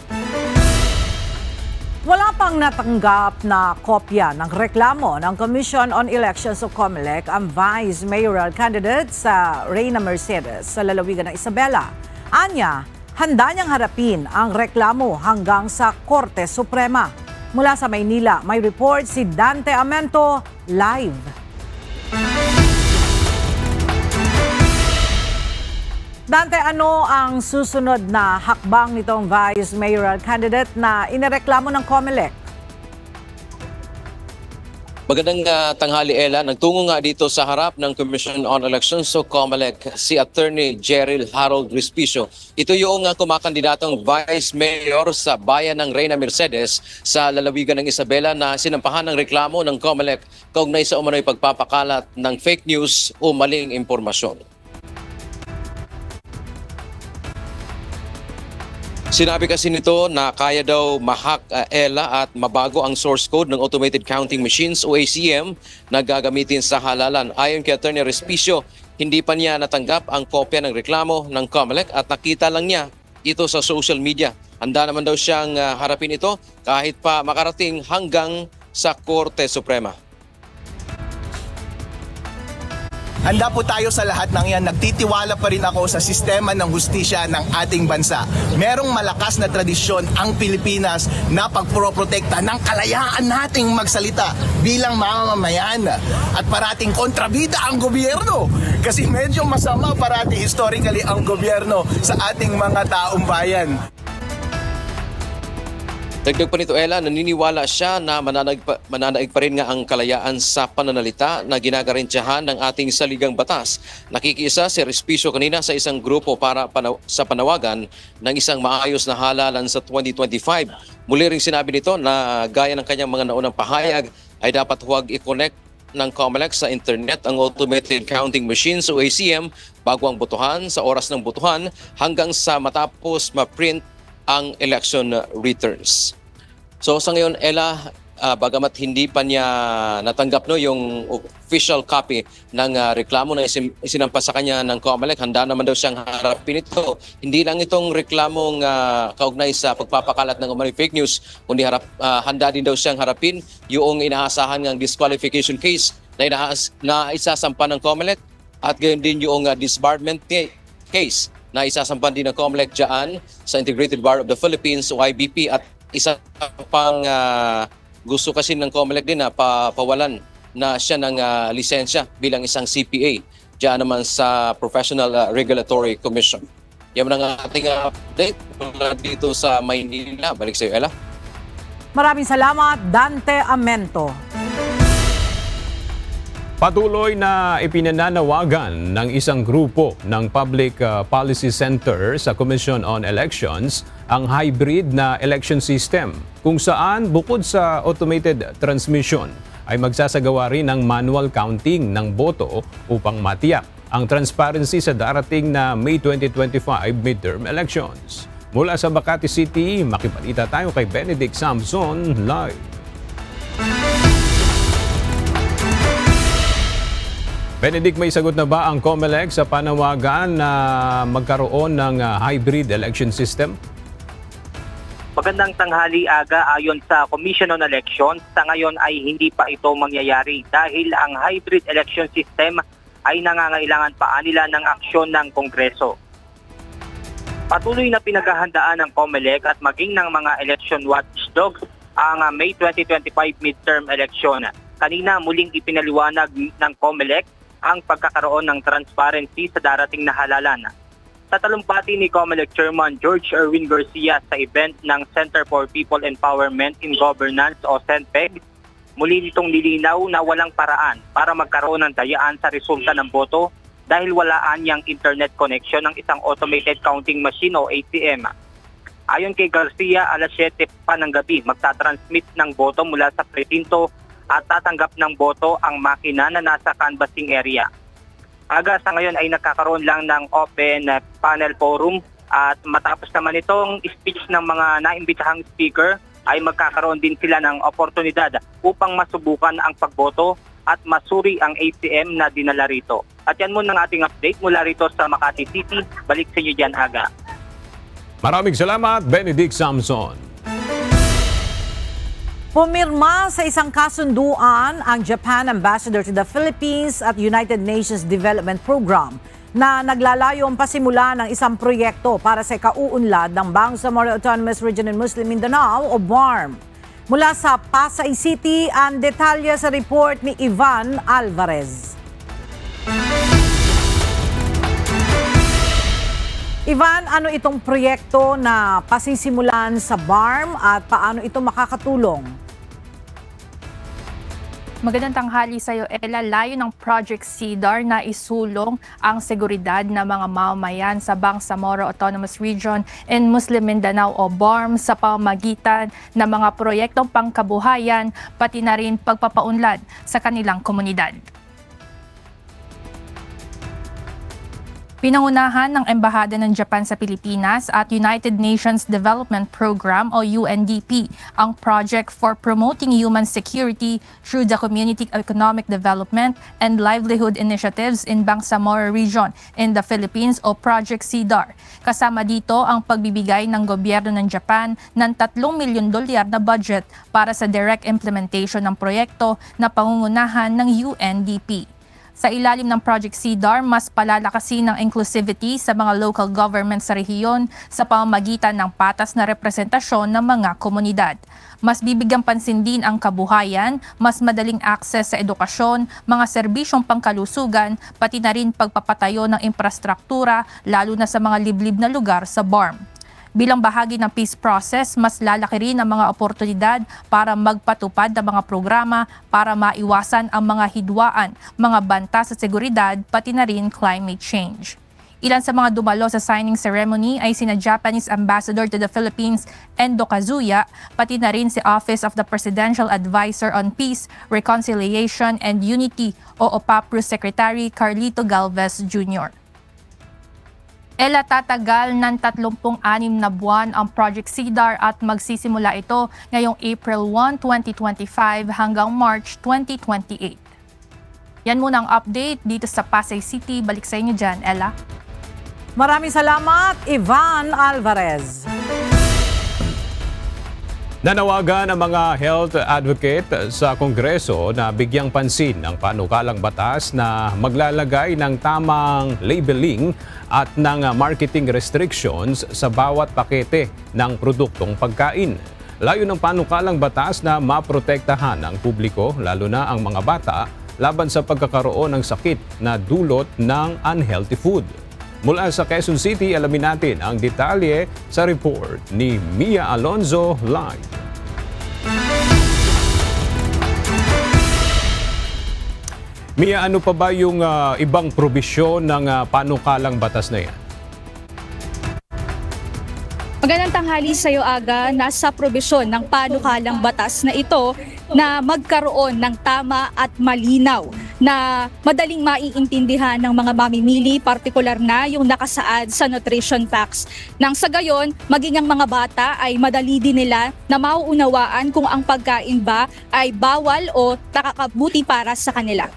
Wala pang natanggap na kopya ng reklamo ng Commission on Elections o COMELEC ang Vice Mayoral candidate sa Reyna Mercedes sa lalawigan ng Isabela. Anya, handa niyang harapin ang reklamo hanggang sa Korte Suprema. Mula sa Maynila, may report si Dante Amento live. Dante, ano ang susunod na hakbang nitong Vice Mayoral candidate na inireklamo ng COMELEC? Magandang tanghali, Ella. Nagtungo nga dito sa harap ng Commission on Elections o COMELEC si Attorney Jeril Harold Respicio. Ito yung kumakandidatong Vice Mayor sa bayan ng Reyna Mercedes sa lalawigan ng Isabela na sinampahan ng reklamo ng COMELEC kaugnay sa umano'y pagpapakalat ng fake news o maling impormasyon. Sinabi kasi nito na kaya daw ma-hack Ella at mabago ang source code ng Automated Counting Machines o ACM na gagamitin sa halalan. Ayon kay Attorney Respicio, hindi pa niya natanggap ang kopya ng reklamo ng COMELEC at nakita lang niya ito sa social media. Handa naman daw siyang harapin ito kahit pa makarating hanggang sa Korte Suprema. Handa po tayo sa lahat ng yan. Nagtitiwala pa rin ako sa sistema ng hustisya ng ating bansa. Merong malakas na tradisyon ang Pilipinas na pagproprotekta ng kalayaan nating magsalita bilang mamamayan. At parating kontrabida ang gobyerno. Kasi medyo masama parati historically ang gobyerno sa ating mga taong bayan. Dagdag pa nito, Ella, naniniwala siya na mananaig pa rin nga ang kalayaan sa pananalita na ginagarantyahan ng ating saligang batas. Nakikiisa si Respicio kanina sa isang grupo para sa panawagan ng isang maayos na halalan sa 2025. Muli ring sinabi nito na gaya ng kanyang mga naunang pahayag ay dapat huwag i-connect ng COMELEC sa internet ang Automated Counting Machines o ACM bago ang botohan, sa oras ng botohan, hanggang sa matapos ma-print ang election returns. So sa ngayon, Ella, bagamat hindi pa niya natanggap yung official copy ng reklamo na isinampas sa kanya ng COMELEC, handa naman daw siyang harapin ito. Hindi lang itong reklamong kaugnay sa pagpapakalat ng umano'y fake news, kundi handa din daw siyang harapin yung inaasahan ng disqualification case na isasampa ng COMELEC at gayon din yung disbarment case na isasampan din ng COMELEC dyan sa Integrated Bar of the Philippines o IBP, at isa pang gusto kasi ng COMELEC din na pawalan na siya ng lisensya bilang isang CPA dyan naman sa Professional Regulatory Commission. Yan ang ating update mula dito sa Maynila. Balik sa iyo, Ella. Maraming salamat, Dante Amento. Patuloy na ipinananawagan ng isang grupo ng Public Policy Center sa Commission on Elections ang hybrid na election system kung saan bukod sa automated transmission ay magsasagawa rin ng manual counting ng boto upang matiyak ang transparency sa darating na May 2025 midterm elections. Mula sa Makati City, makibalita tayo kay Benedict Samson live. Benedict, may sagot na ba ang COMELEC sa panawagan na magkaroon ng hybrid election system? Magandang tanghali, Aga. Ayon sa Commission on Elections, sa ngayon ay hindi pa ito mangyayari dahil ang hybrid election system ay nangangailangan pa nila ng aksyon ng Kongreso. Patuloy na pinaghahandaan ng COMELEC at maging ng mga election watchdogs ang May 2025 midterm election. Kanina muling ipinaliwanag ng COMELEC ang pagkakaroon ng transparency sa darating na halalan. Sa talumpati ni COMELEC Chairman George Erwin Garcia sa event ng Center for People Empowerment in Governance o CENPEG, muli nitong nilinaw na walang paraan para magkaroon ng dayaan sa resulta ng boto dahil walaan niyang internet connection ng isang automated counting machine o ATM. Ayon kay Garcia, alas 7 pa ng gabi magtatransmit ng boto mula sa presinto at tatanggap ng boto ang makina na nasa canvassing area. Aga sa ngayon ay nakakaroon lang ng open panel forum at matapos naman itong speech ng mga naimbitahang speaker ay magkakaroon din sila ng oportunidad upang masubukan ang pagboto at masuri ang ATM na dinala rito. At yan muna ang ating update mula rito sa Makati City. Balik sa inyo dyan, Aga. Maraming salamat, Benedict Samson. Pumirma sa isang kasunduan ang Japan Ambassador to the Philippines at United Nations Development Program na naglalayong pasimula ng isang proyekto para sa kauunlad ng Bangsamoro Autonomous Region in Muslim Mindanao o BARM. Mula sa Pasay City, ang detalye sa report ni Ivan Alvarez. Ivan, ano itong proyekto na pasisimulan sa BARM at paano ito makakatulong? Magandang tanghali sa iyo, Ella. Layo ng Project CEDAR na isulong ang seguridad ng mga mamamayan sa Bangsamoro Autonomous Region in Muslim Mindanao o BARM sa pamamagitan ng mga proyektong pangkabuhayan pati na rin pagpapaunlad sa kanilang komunidad. Pinangunahan ng Embahada ng Japan sa Pilipinas at United Nations Development Program o UNDP ang project for promoting human security through the community economic development and livelihood initiatives in Bangsamoro Region in the Philippines o Project CEDAR. Kasama dito ang pagbibigay ng gobyerno ng Japan ng $3 milyon na budget para sa direct implementation ng proyekto na pangungunahan ng UNDP. Sa ilalim ng Project CEDAR, mas palalakasin ang inclusivity sa mga local government sa rehiyon sa pamamagitan ng patas na representasyon ng mga komunidad. Mas bibigyang pansin din ang kabuhayan, mas madaling access sa edukasyon, mga serbisyong pangkalusugan, pati na rin pagpapatayo ng infrastruktura, lalo na sa mga liblib na lugar sa BARM. Bilang bahagi ng peace process, mas lalaki rin ang mga oportunidad para magpatupad ng mga programa para maiwasan ang mga hidwaan, mga banta sa seguridad, pati na rin climate change. Ilan sa mga dumalo sa signing ceremony ay sina Japanese Ambassador to the Philippines, Endo Kazuya, pati na rin si Office of the Presidential Advisor on Peace, Reconciliation and Unity o OPAPRO Secretary Carlito Galvez Jr. Ella, tatagal ng 36 na buwan ang Project CEDAR at magsisimula ito ngayong April 1, 2025 hanggang March 2028. Yan muna ang update dito sa Pasay City. Balik sa inyo dyan, Ella. Maraming salamat, Ivan Alvarez. Nanawagan ang mga health advocate sa Kongreso na bigyang pansin ang panukalang batas na maglalagay ng tamang labeling at ng marketing restrictions sa bawat pakete ng produktong pagkain. Layo ng panukalang batas na maprotektahan ang publiko, lalo na ang mga bata, laban sa pagkakaroon ng sakit na dulot ng unhealthy food. Mula sa Quezon City, alamin natin ang detalye sa report ni Mia Alonzo live. Mia, ano pa ba yung ibang probisyon ng panukalang batas na yan? Magandang tanghali sa iyo, Aga. Nasa probisyon ng panukalang batas na ito na magkaroon ng tama at malinaw na madaling maiintindihan ng mga mamimili, partikular na yung nakasaad sa nutrition facts. Nang sa gayon, maging ang mga bata ay madali din nila na mauunawaan kung ang pagkain ba ay bawal o nakakabuti para sa kanila.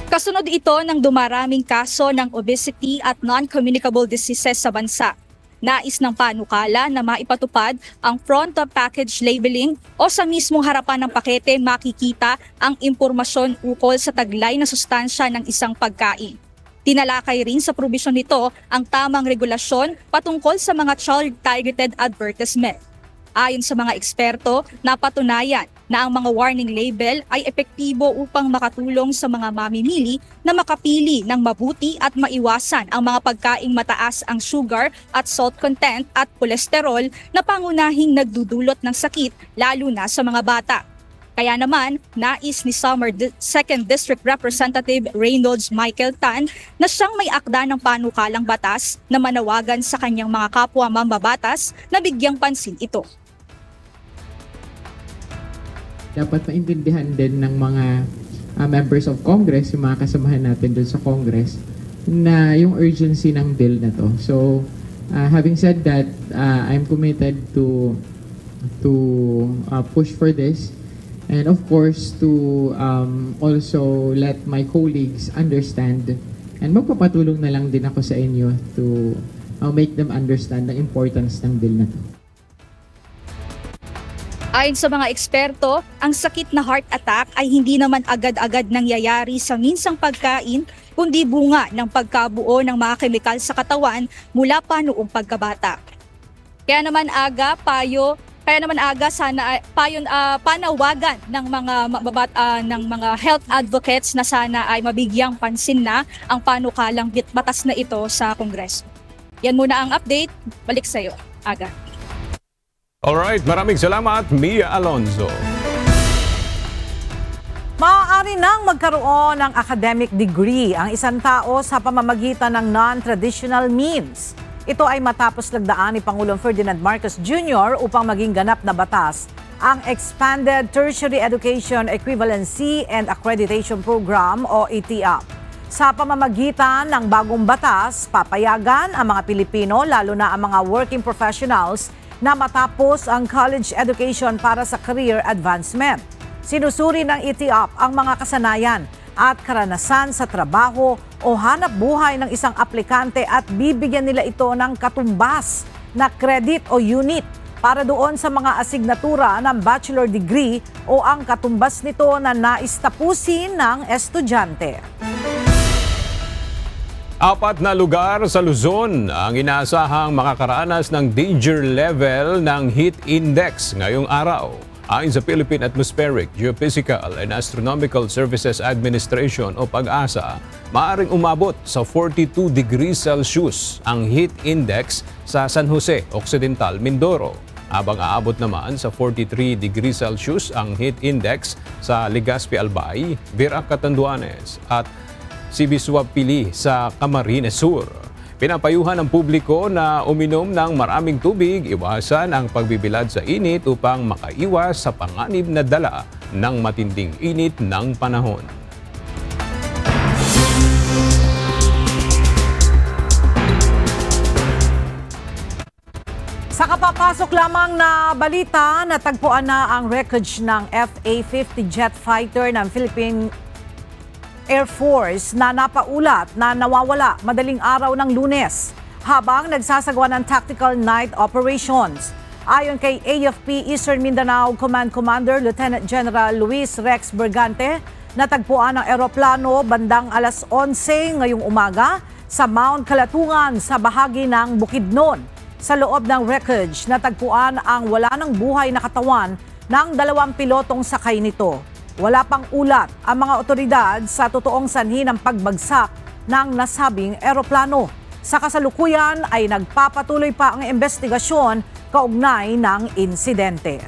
Kasunod ito ng dumaraming kaso ng obesity at non-communicable diseases sa bansa. Nais ng panukala na maipatupad ang front of package labeling o sa mismong harapan ng pakete makikita ang impormasyon ukol sa taglay na sustansya ng isang pagkain. Tinalakay rin sa probisyon nito ang tamang regulasyon patungkol sa mga child-targeted advertisement. Ayon sa mga eksperto, napatunayan na ang mga warning label ay epektibo upang makatulong sa mga mamimili na makapili ng mabuti at maiwasan ang mga pagkaing mataas ang sugar at salt content at kolesterol na pangunahing nagdudulot ng sakit lalo na sa mga bata. Kaya naman, nais ni Samar 2nd District Representative Reynolds Michael Tan na siyang may akda ng panukalang batas na manawagan sa kanyang mga kapwa mambabatas na bigyang pansin ito. Dapat maintindihan din ng mga members of Congress, yung mga kasamahan natin dun sa Congress, na yung urgency ng bill na to. So, having said that, I'm committed to push for this, and of course to also let my colleagues understand, and magpapatulong na lang din ako sa inyo to make them understand the importance ng bill na to. Ayon sa mga eksperto, ang sakit na heart attack ay hindi naman agad-agad nangyayari sa minsang pagkain, kundi bunga ng pagkabuo ng mga kemikal sa katawan mula pa noong pagkabata. Kaya naman aga panawagan ng mga health advocates na sana ay mabigyang pansin na ang panukalang batas na ito sa Kongreso. Yan muna ang update. Balik sa iyo, Aga. Alright, maraming salamat, Mia Alonzo. Maaari nang magkaroon ng academic degree ang isang tao sa pamamagitan ng non-traditional means. Ito ay matapos lagdaan ni Pangulong Ferdinand Marcos Jr. upang maging ganap na batas ang Expanded Tertiary Education Equivalency and Accreditation Program o ETIAP. Sa pamamagitan ng bagong batas, papayagan ang mga Pilipino, lalo na ang mga working professionals, na matapos ang college education para sa career advancement. Sinusuri ng ETIAP ang mga kasanayan at karanasan sa trabaho o hanap buhay ng isang aplikante at bibigyan nila ito ng katumbas na credit o unit para doon sa mga asignatura ng bachelor degree o ang katumbas nito na nais tapusin ng estudyante. 4 na lugar sa Luzon ang inaasahang makakaranas ng danger level ng heat index ngayong araw. Ayon sa Philippine Atmospheric, Geophysical and Astronomical Services Administration o PAG-ASA, maaaring umabot sa 42 degrees Celsius ang heat index sa San Jose, Occidental, Mindoro. Habang aabot naman sa 43 degrees Celsius ang heat index sa Legazpi, Albay, Virac, Catanduanes at Sibisuapili sa Camarines Sur. Pinapayuhan ng publiko na uminom ng maraming tubig, iwasan ang pagbibilad sa init upang makaiwas sa panganib na dala ng matinding init ng panahon. Sa kapapasok lamang na balita, natagpuan na ang wreckage ng FA-50 jet fighter ng Philippine Air Force na napaulat na nawawala madaling araw ng Lunes habang nagsasagawa ng tactical night operations. Ayon kay AFP Eastern Mindanao Command Commander Lieutenant General Luis Rex Bergante, natagpuan ang eroplano bandang alas 11 ngayong umaga sa Mount Kalatungan sa bahagi ng Bukidnon. Sa loob ng wreckage, natagpuan ang wala ng buhay na katawan ng 2 pilotong sakay nito. Wala pang ulat ang mga otoridad sa totoong sanhi ng pagbagsak ng nasabing eroplano. Sa kasalukuyan ay nagpapatuloy pa ang investigasyon kaugnay ng insidente.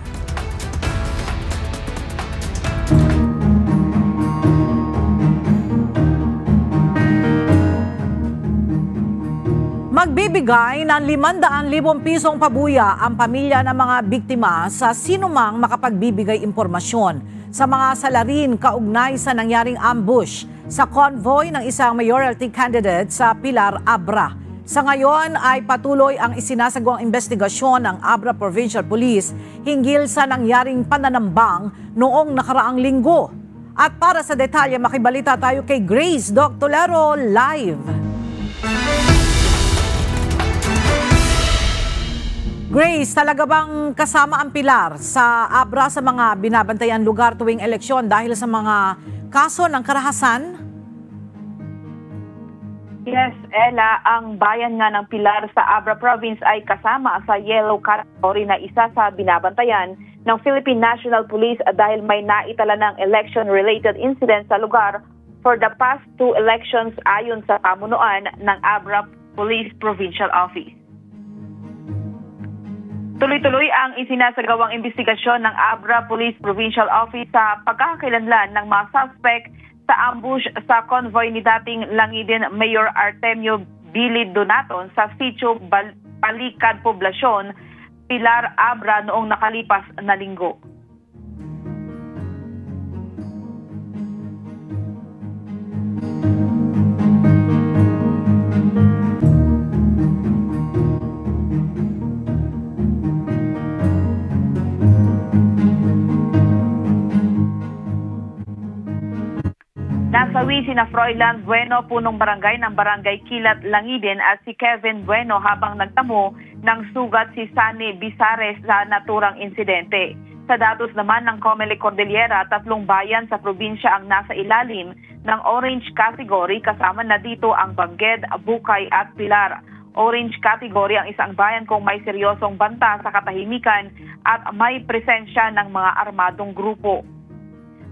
Magbibigay ng 500,000 pisong pabuya ang pamilya ng mga biktima sa sinumang makapagbibigay impormasyon sa mga salarin kaugnay sa nangyaring ambush sa convoy ng isang mayoralty candidate sa Pilar, Abra. Sa ngayon ay patuloy ang isinasagawang investigasyon ng Abra Provincial Police hinggil sa nangyaring pananambang noong nakaraang linggo. At para sa detalye, makibalita tayo kay Grace Doctolero live. Grace, talaga bang kasama ang Pilar sa Abra sa mga binabantayan lugar tuwing eleksyon dahil sa mga kaso ng karahasan? Yes, Ella, ang bayan nga ng Pilar sa Abra Province ay kasama sa yellow category na isa sa binabantayan ng Philippine National Police dahil may naitala ng election-related incident sa lugar for the past 2 elections ayon sa pamunuan ng Abra Police Provincial Office. Tuloy-tuloy ang isinasagawang investigasyon ng Abra Police Provincial Office sa pagkakakilanlan ng mga suspect sa ambush sa convoy ni dating Langidin Mayor Artemio Billy Donaton sa Sitio Palikad Poblasyon, Pilar, Abra noong nakalipas na linggo. Nasawi sina Froilan Bueno, punong barangay ng Barangay Kilat, Langidin at si Kevin Bueno habang nagtamo ng sugat si Sani Bisares sa naturang insidente. Sa datos naman ng Comelec Cordillera, 3 bayan sa probinsya ang nasa ilalim ng orange category kasama na dito ang Bangged, Bukay at Pilar. Orange category ang isang bayan kung may seryosong banta sa katahimikan at may presensya ng mga armadong grupo.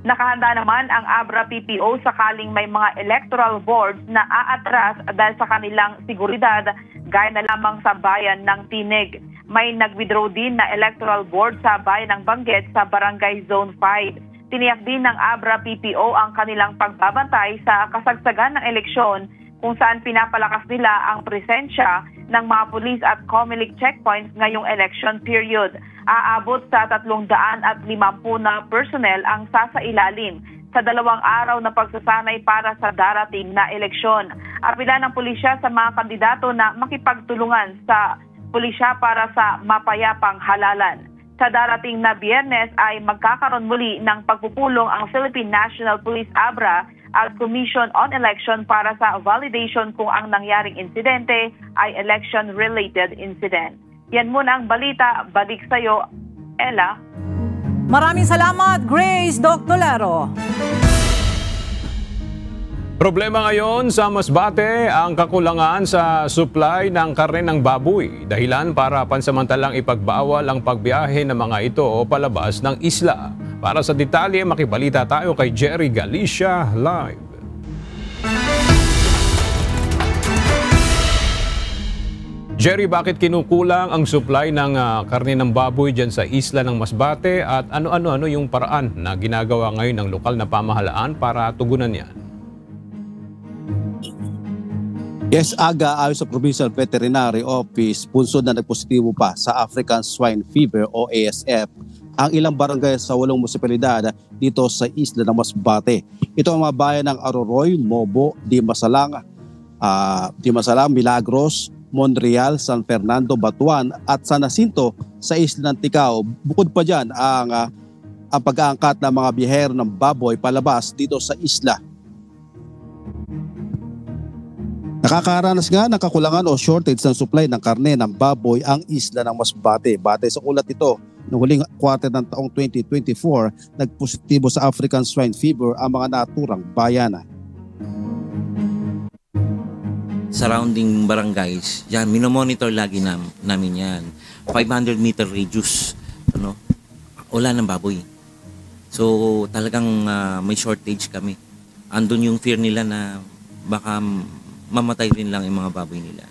Nakahanda naman ang Abra PPO sakaling may mga electoral boards na aatras dahil sa kanilang seguridad gaya na lamang sa bayan ng Tinig. May nag-withdraw din na electoral board sa bayan ng Bangged sa Barangay Zone 5. Tiniyak din ng Abra PPO ang kanilang pagbabantay sa kasagsagan ng eleksyon kung saan pinapalakas nila ang presensya ng mga pulis at Comelec checkpoints ngayong election period. Aabot sa 350 na personnel ang sasailalim sa 2 araw na pagsasanay para sa darating na eleksyon. Apila ng pulisya sa mga kandidato na makipagtulungan sa pulisya para sa mapayapang halalan. Sa darating na Biyernes ay magkakaroon muli ng pagpupulong ang Philippine National Police Abra at Commission on Election para sa validation kung ang nangyaring insidente ay election-related incident. Yan muna ang balita. Balik sa'yo, Ella. Maraming salamat, Grace Doctolero. Problema ngayon sa Masbate ang kakulangan sa supply ng karne ng baboy. Dahilan para pansamantalang ipagbawal ang pagbiyahe ng mga ito palabas ng isla. Para sa detalye, makibalita tayo kay Jerry Galicia live. Jerry, bakit kinukulang ang supply ng karne ng baboy dyan sa isla ng Masbate at ano-ano yung paraan na ginagawa ngayon ng lokal na pamahalaan para tugunan yan? Yes, Aga, ayon sa Provincial Veterinary Office, punsod na nagpositibo pa sa African Swine Fever o ASF ang ilang barangay sa 8 munisipalidad dito sa isla ng Masbate. Ito ang mga bayan ng Aroroy, Mobo, Dimasalang, Milagros, Monreal, San Fernando, Batuan at San Jacinto sa isla ng Ticao. Bukod pa dyan ang pag-aangkat ng mga biyahero ng baboy palabas dito sa isla. Nakakaranas nga ng kakulangan o shortage ng supply ng karne ng baboy ang isla ng Masbate. Batay sa ulat ito, noong huling quarter ng taong 2024, nagpositibo sa African Swine Fever ang mga naturang bayan. Surrounding barangays, yan, minomonitor lagi namin yan. 500 meter radius, wala ng baboy. So talagang may shortage kami. Andun yung fear nila na baka mamatay rin lang yung mga baboy nila.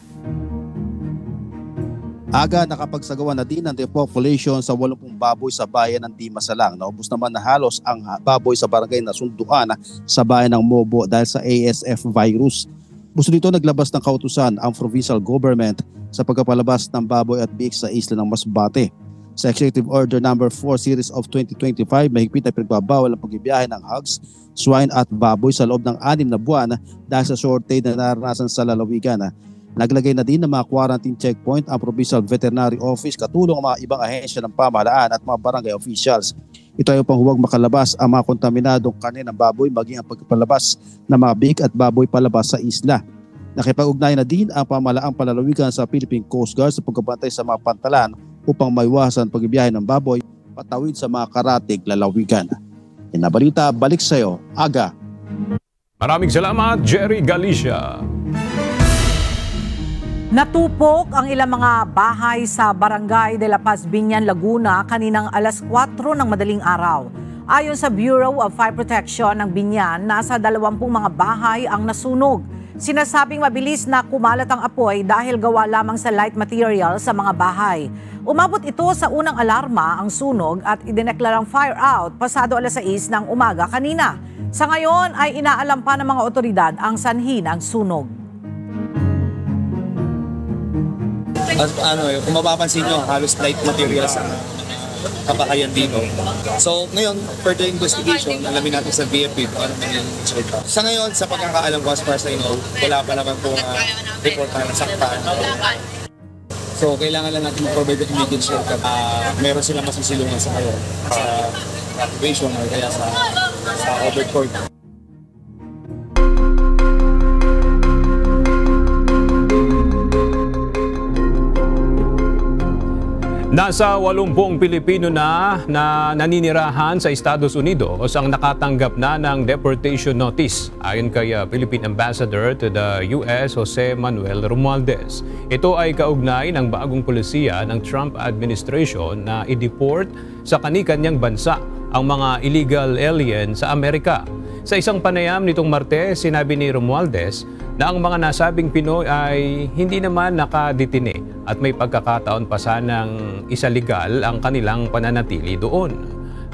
Aga nakapagsagawa na din ang depopulation sa 80 baboy sa bayan ng Dimasalang. Naubos naman na halos ang baboy sa barangay na Sunduan sa bayan ng Mobo dahil sa ASF virus. Gusto nito naglabas ng kautusan ang provincial government sa pagpapalabas ng baboy at biik sa isla ng Masbate. Sa Executive Order No. 4 Series of 2025, mahigpit na pinagbabawal ang pagbibiyahe ng hogs, swine at baboy sa loob ng 6 na buwan dahil sa shortage na naranasan sa lalawigan. Naglagay na din ng mga quarantine checkpoint ang Provincial Veterinary Office katulong ang mga ibang ahensya ng pamahalaan at mga barangay officials. Ito ay upang huwag makalabas ang mga kontaminadong karne ng baboy maging ang pagpalabas ng mga biik at baboy palabas sa isla. Nakipag-ugnayan na din ang pamahalaang palalawigan sa Philippine Coast Guard sa pagbabantay sa mga pantalan upang maiwasan pagbibiyahe ng baboy patawid sa mga karatig lalawigan. Inabalita, balik sa iyo, Aga. Maraming salamat, Jerry Galicia. Natupok ang ilang mga bahay sa Barangay de la Paz, Biñan, Laguna kaninang alas 4 ng madaling araw. Ayon sa Bureau of Fire Protection ng Biñan, nasa 20 mga bahay ang nasunog. Sinasabing mabilis na kumalat ang apoy dahil gawa lamang sa light material sa mga bahay. Umabot ito sa unang alarma ang sunog at idineklarang fire out pasado alas 6 ng umaga kanina. Sa ngayon ay inaalam pa ng mga otoridad ang sanhi ng sunog. Kung mapapansin nyo, halos light materials ang kabahayan dito. So ngayon, further investigation, alamin natin sa BFP kung ano nangyayari. Sa ngayon, sa pagkakaalam ko as far as I know, wala pa naman po report na nasaktan. So kailangan lang natin mag-provide the immediate shelter. Meron silang masisilungan sa ngayon sa evacuation o kaya sa overcourt. Nasa 80 Pilipino na naninirahan sa Estados Unidos ang nakatanggap na ng deportation notice ayon kay Philippine Ambassador to the US Jose Manuel Romualdez. Ito ay kaugnay ng bagong polisiya ng Trump administration na i-deport sa kani-kanyang bansa ang mga illegal alien sa Amerika. Sa isang panayam nitong Martes, sinabi ni Romualdez na ang mga nasabing Pinoy ay hindi naman nakadetine at may pagkakataon pa sanang isaligal ang kanilang pananatili doon.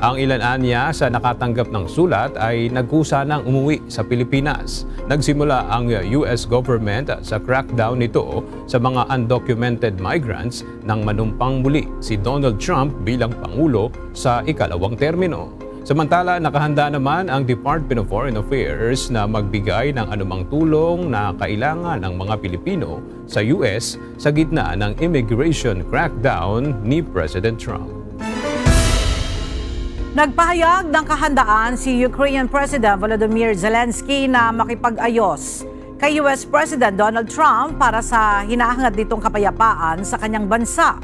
Ang ilan niya sa nakatanggap ng sulat ay nagkusa ng umuwi sa Pilipinas. Nagsimula ang US government sa crackdown nito sa mga undocumented migrants nang manumpang muli si Donald Trump bilang Pangulo sa ikalawang termino. Samantala, nakahanda naman ang Department of Foreign Affairs na magbigay ng anumang tulong na kailangan ng mga Pilipino sa US sa gitna ng immigration crackdown ni President Trump. Nagpahayag ng kahandaan si Ukrainian President Volodymyr Zelensky na makipag-ayos kay US President Donald Trump para sa hinahangad nitong kapayapaan sa kanyang bansa.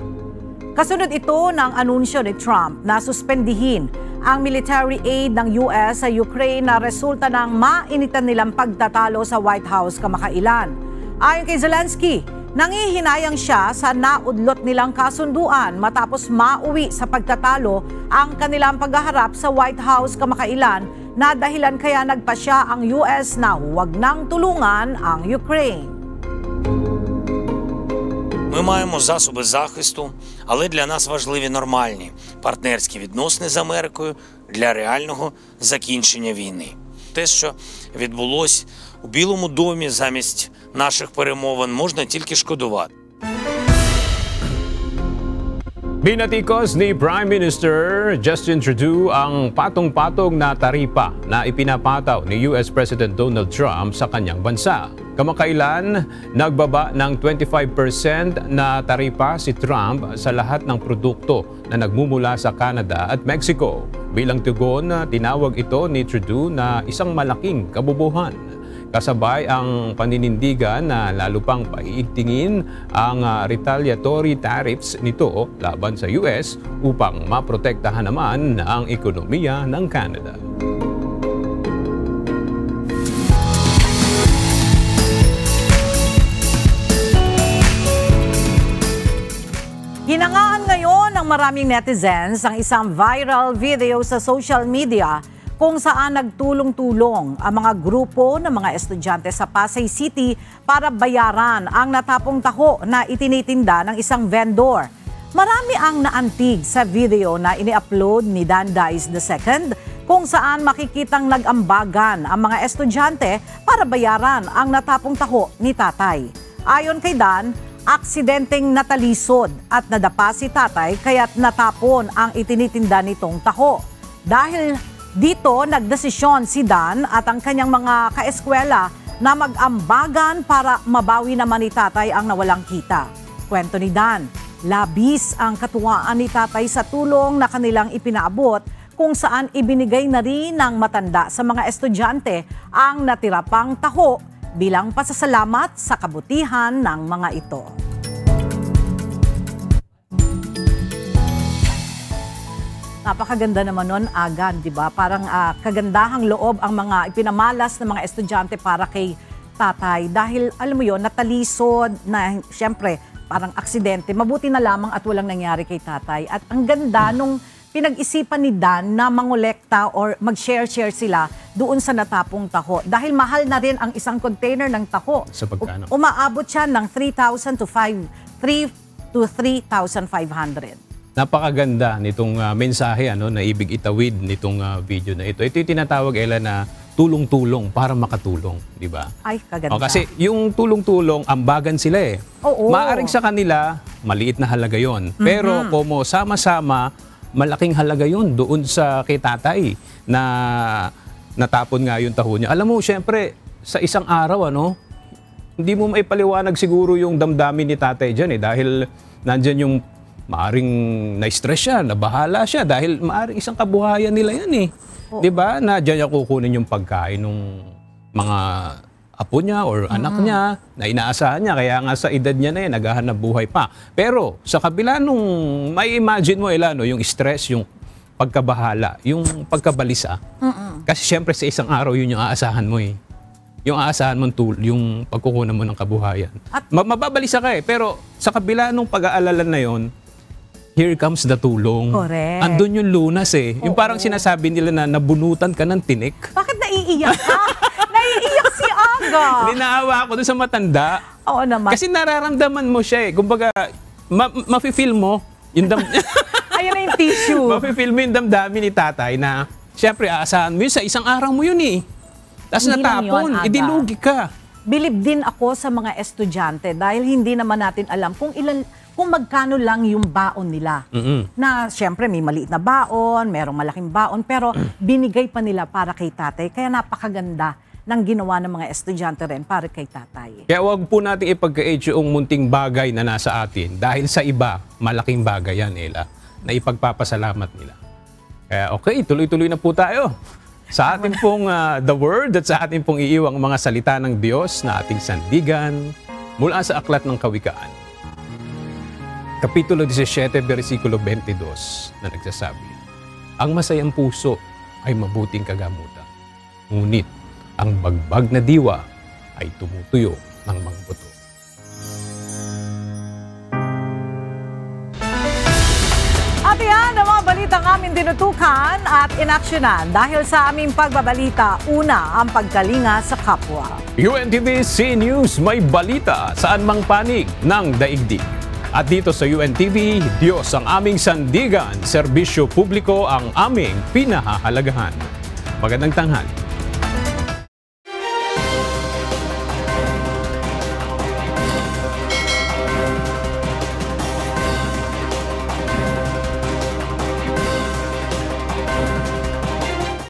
Kasunod ito ng anunsyo ni Trump na suspendihin ang military aid ng US sa Ukraine na resulta ng mainitan nilang pagtatalo sa White House kamakailan. Ayon kay Zelensky, nangihinayang siya sa naudlot nilang kasunduan matapos mauwi sa pagtatalo ang kanilang paghaharap sa White House kamakailan na dahilan kaya nagpasya ang US na huwag nang tulungan ang Ukraine. Ми маємо засоби захисту, але для нас важливі нормальні партнерські відносини з Америкою для реального закінчення війни. Те, що відбулось у Білому домі замість наших перемовин, можна тільки шкодувати. Binatikos ni Prime Minister Justin Trudeau ang patong-patong na taripa na ipinapataw ni US President Donald Trump sa kanyang bansa. Kamakailan, nagbaba ng 25% na taripa si Trump sa lahat ng produkto na nagmumula sa Canada at Mexico. Bilang tugon, tinawag ito ni Trudeau na isang malaking kabubuhan. Kasabay ang paninindigan na lalo pang paiigtingin ang retaliatory tariffs nito laban sa US upang maprotektahan naman ang ekonomiya ng Canada. Hinangaan ngayon ng maraming netizens ang isang viral video sa social media kung saan nagtulong-tulong ang mga grupo ng mga estudyante sa Pasay City para bayaran ang natapong taho na itinitinda ng isang vendor. Marami ang naantig sa video na ini-upload ni Dan Dice II kung saan makikitang nag-ambagan ang mga estudyante para bayaran ang natapong taho ni tatay. Ayon kay Dan, aksidenteng natalisod at nadapa si tatay kaya't natapon ang itinitinda nitong taho. Dahil dito, nagdesisyon si Dan at ang kanyang mga kaeskwela na mag-ambagan para mabawi naman ni tatay ang nawalang kita. Kwento ni Dan, labis ang katuwaan ni tatay sa tulong na kanilang ipinaabot kung saan ibinigay na rin ng matanda sa mga estudyante ang natira pang taho bilang pasasalamat sa kabutihan ng mga ito. Napakaganda naman nun, Agan, di ba? Parang kagandahang loob ang mga ipinamalas ng mga estudyante para kay tatay. Dahil, alam mo yon, natalisod na siyempre parang aksidente. Mabuti na lamang at walang nangyari kay tatay. At ang ganda nung pinag-isipan ni Dan na mangolekta or mag-share-share sila doon sa natapong taho. Dahil mahal na rin ang isang container ng taho. Sa pagkano? Umaabot siya ng 3,000 to 3,500. Napakaganda nitong mensahe na ibig itawid nitong video na ito. Ito yung tinatawag, Ella, na tulong-tulong para makatulong, di ba? Ay, kaganda. Kasi yung tulong-tulong, ambagan sila eh. Oo. Maaring sa kanila, maliit na halaga yon. Pero como sama-sama, malaking halaga yon doon sa kay tatay na natapon nga yung taho niya. Alam mo, syempre, sa isang araw, hindi mo maipaliwanag siguro yung damdamin ni tatay dyan eh. Dahil nandyan yung maaring na-stress siya, nabahala siya. Dahil maaring isang kabuhayan nila yan eh. Di ba? Na dyan niya kukunin yung pagkain ng mga apo niya or anak niya na inaasahan niya. Kaya nga sa edad niya na yan, naghahanap buhay pa. Pero sa kabila nung may imagine mo, Ella, yung stress, yung pagkabahala, yung pagkabalisa. Kasi syempre sa isang araw yun yung aasahan mo eh. Yung aasahan mo yung pagkukunan mo ng kabuhayan. Mababalisa ka eh. Pero sa kabila nung pag-aalala na yon, here comes the tulong. Correct. Andun yung lunas eh. Yung parang sinasabi nila na nabunutan ka ng tinik. Bakit naiiyak ka? Naiiyak si Aga. Ninaawa ako doon sa matanda. Oo naman. Kasi nararamdaman mo siya eh. Kumbaga, mafe-feel mo yung Ayun na yung tissue. Mafe-feel mo yung damdamin ni tatay na syempre aasahan mo yun sa isang araw mo yun eh. Tapos natapon, idilugi ka. Bilib din ako sa mga estudyante dahil hindi naman natin alam kung magkano lang yung baon nila. Na siyempre may maliit na baon, merong malaking baon, pero binigay pa nila para kay tatay. Kaya napakaganda ng ginawa ng mga estudyante rin para kay tatay. Kaya wag po natin ipagka-age yung munting bagay na nasa atin. Dahil sa iba, malaking bagay yan, Ella, na ipagpapasalamat nila. Kaya okay, tuloy-tuloy na po tayo. Sa ating pong The Word at sa ating pong iiwang mga salita ng Diyos na ating sandigan mula sa Aklat ng Kawikaan. Kapitulo 17, versikulo 22 na nagsasabi, ang masayang puso ay mabuting kagamutan, ngunit ang bagbag na diwa ay tumutuyo ng mga buto. At yan ang mga balitang aming tinutukan at inaksyonan dahil sa aming pagbabalita, una ang pagkalinga sa kapwa. UNTV C News, may balita saan mang panig ng daigdig. At dito sa UNTV, Diyos ang aming sandigan, serbisyo publiko ang aming pinahahalagahan. Magandang tanghali.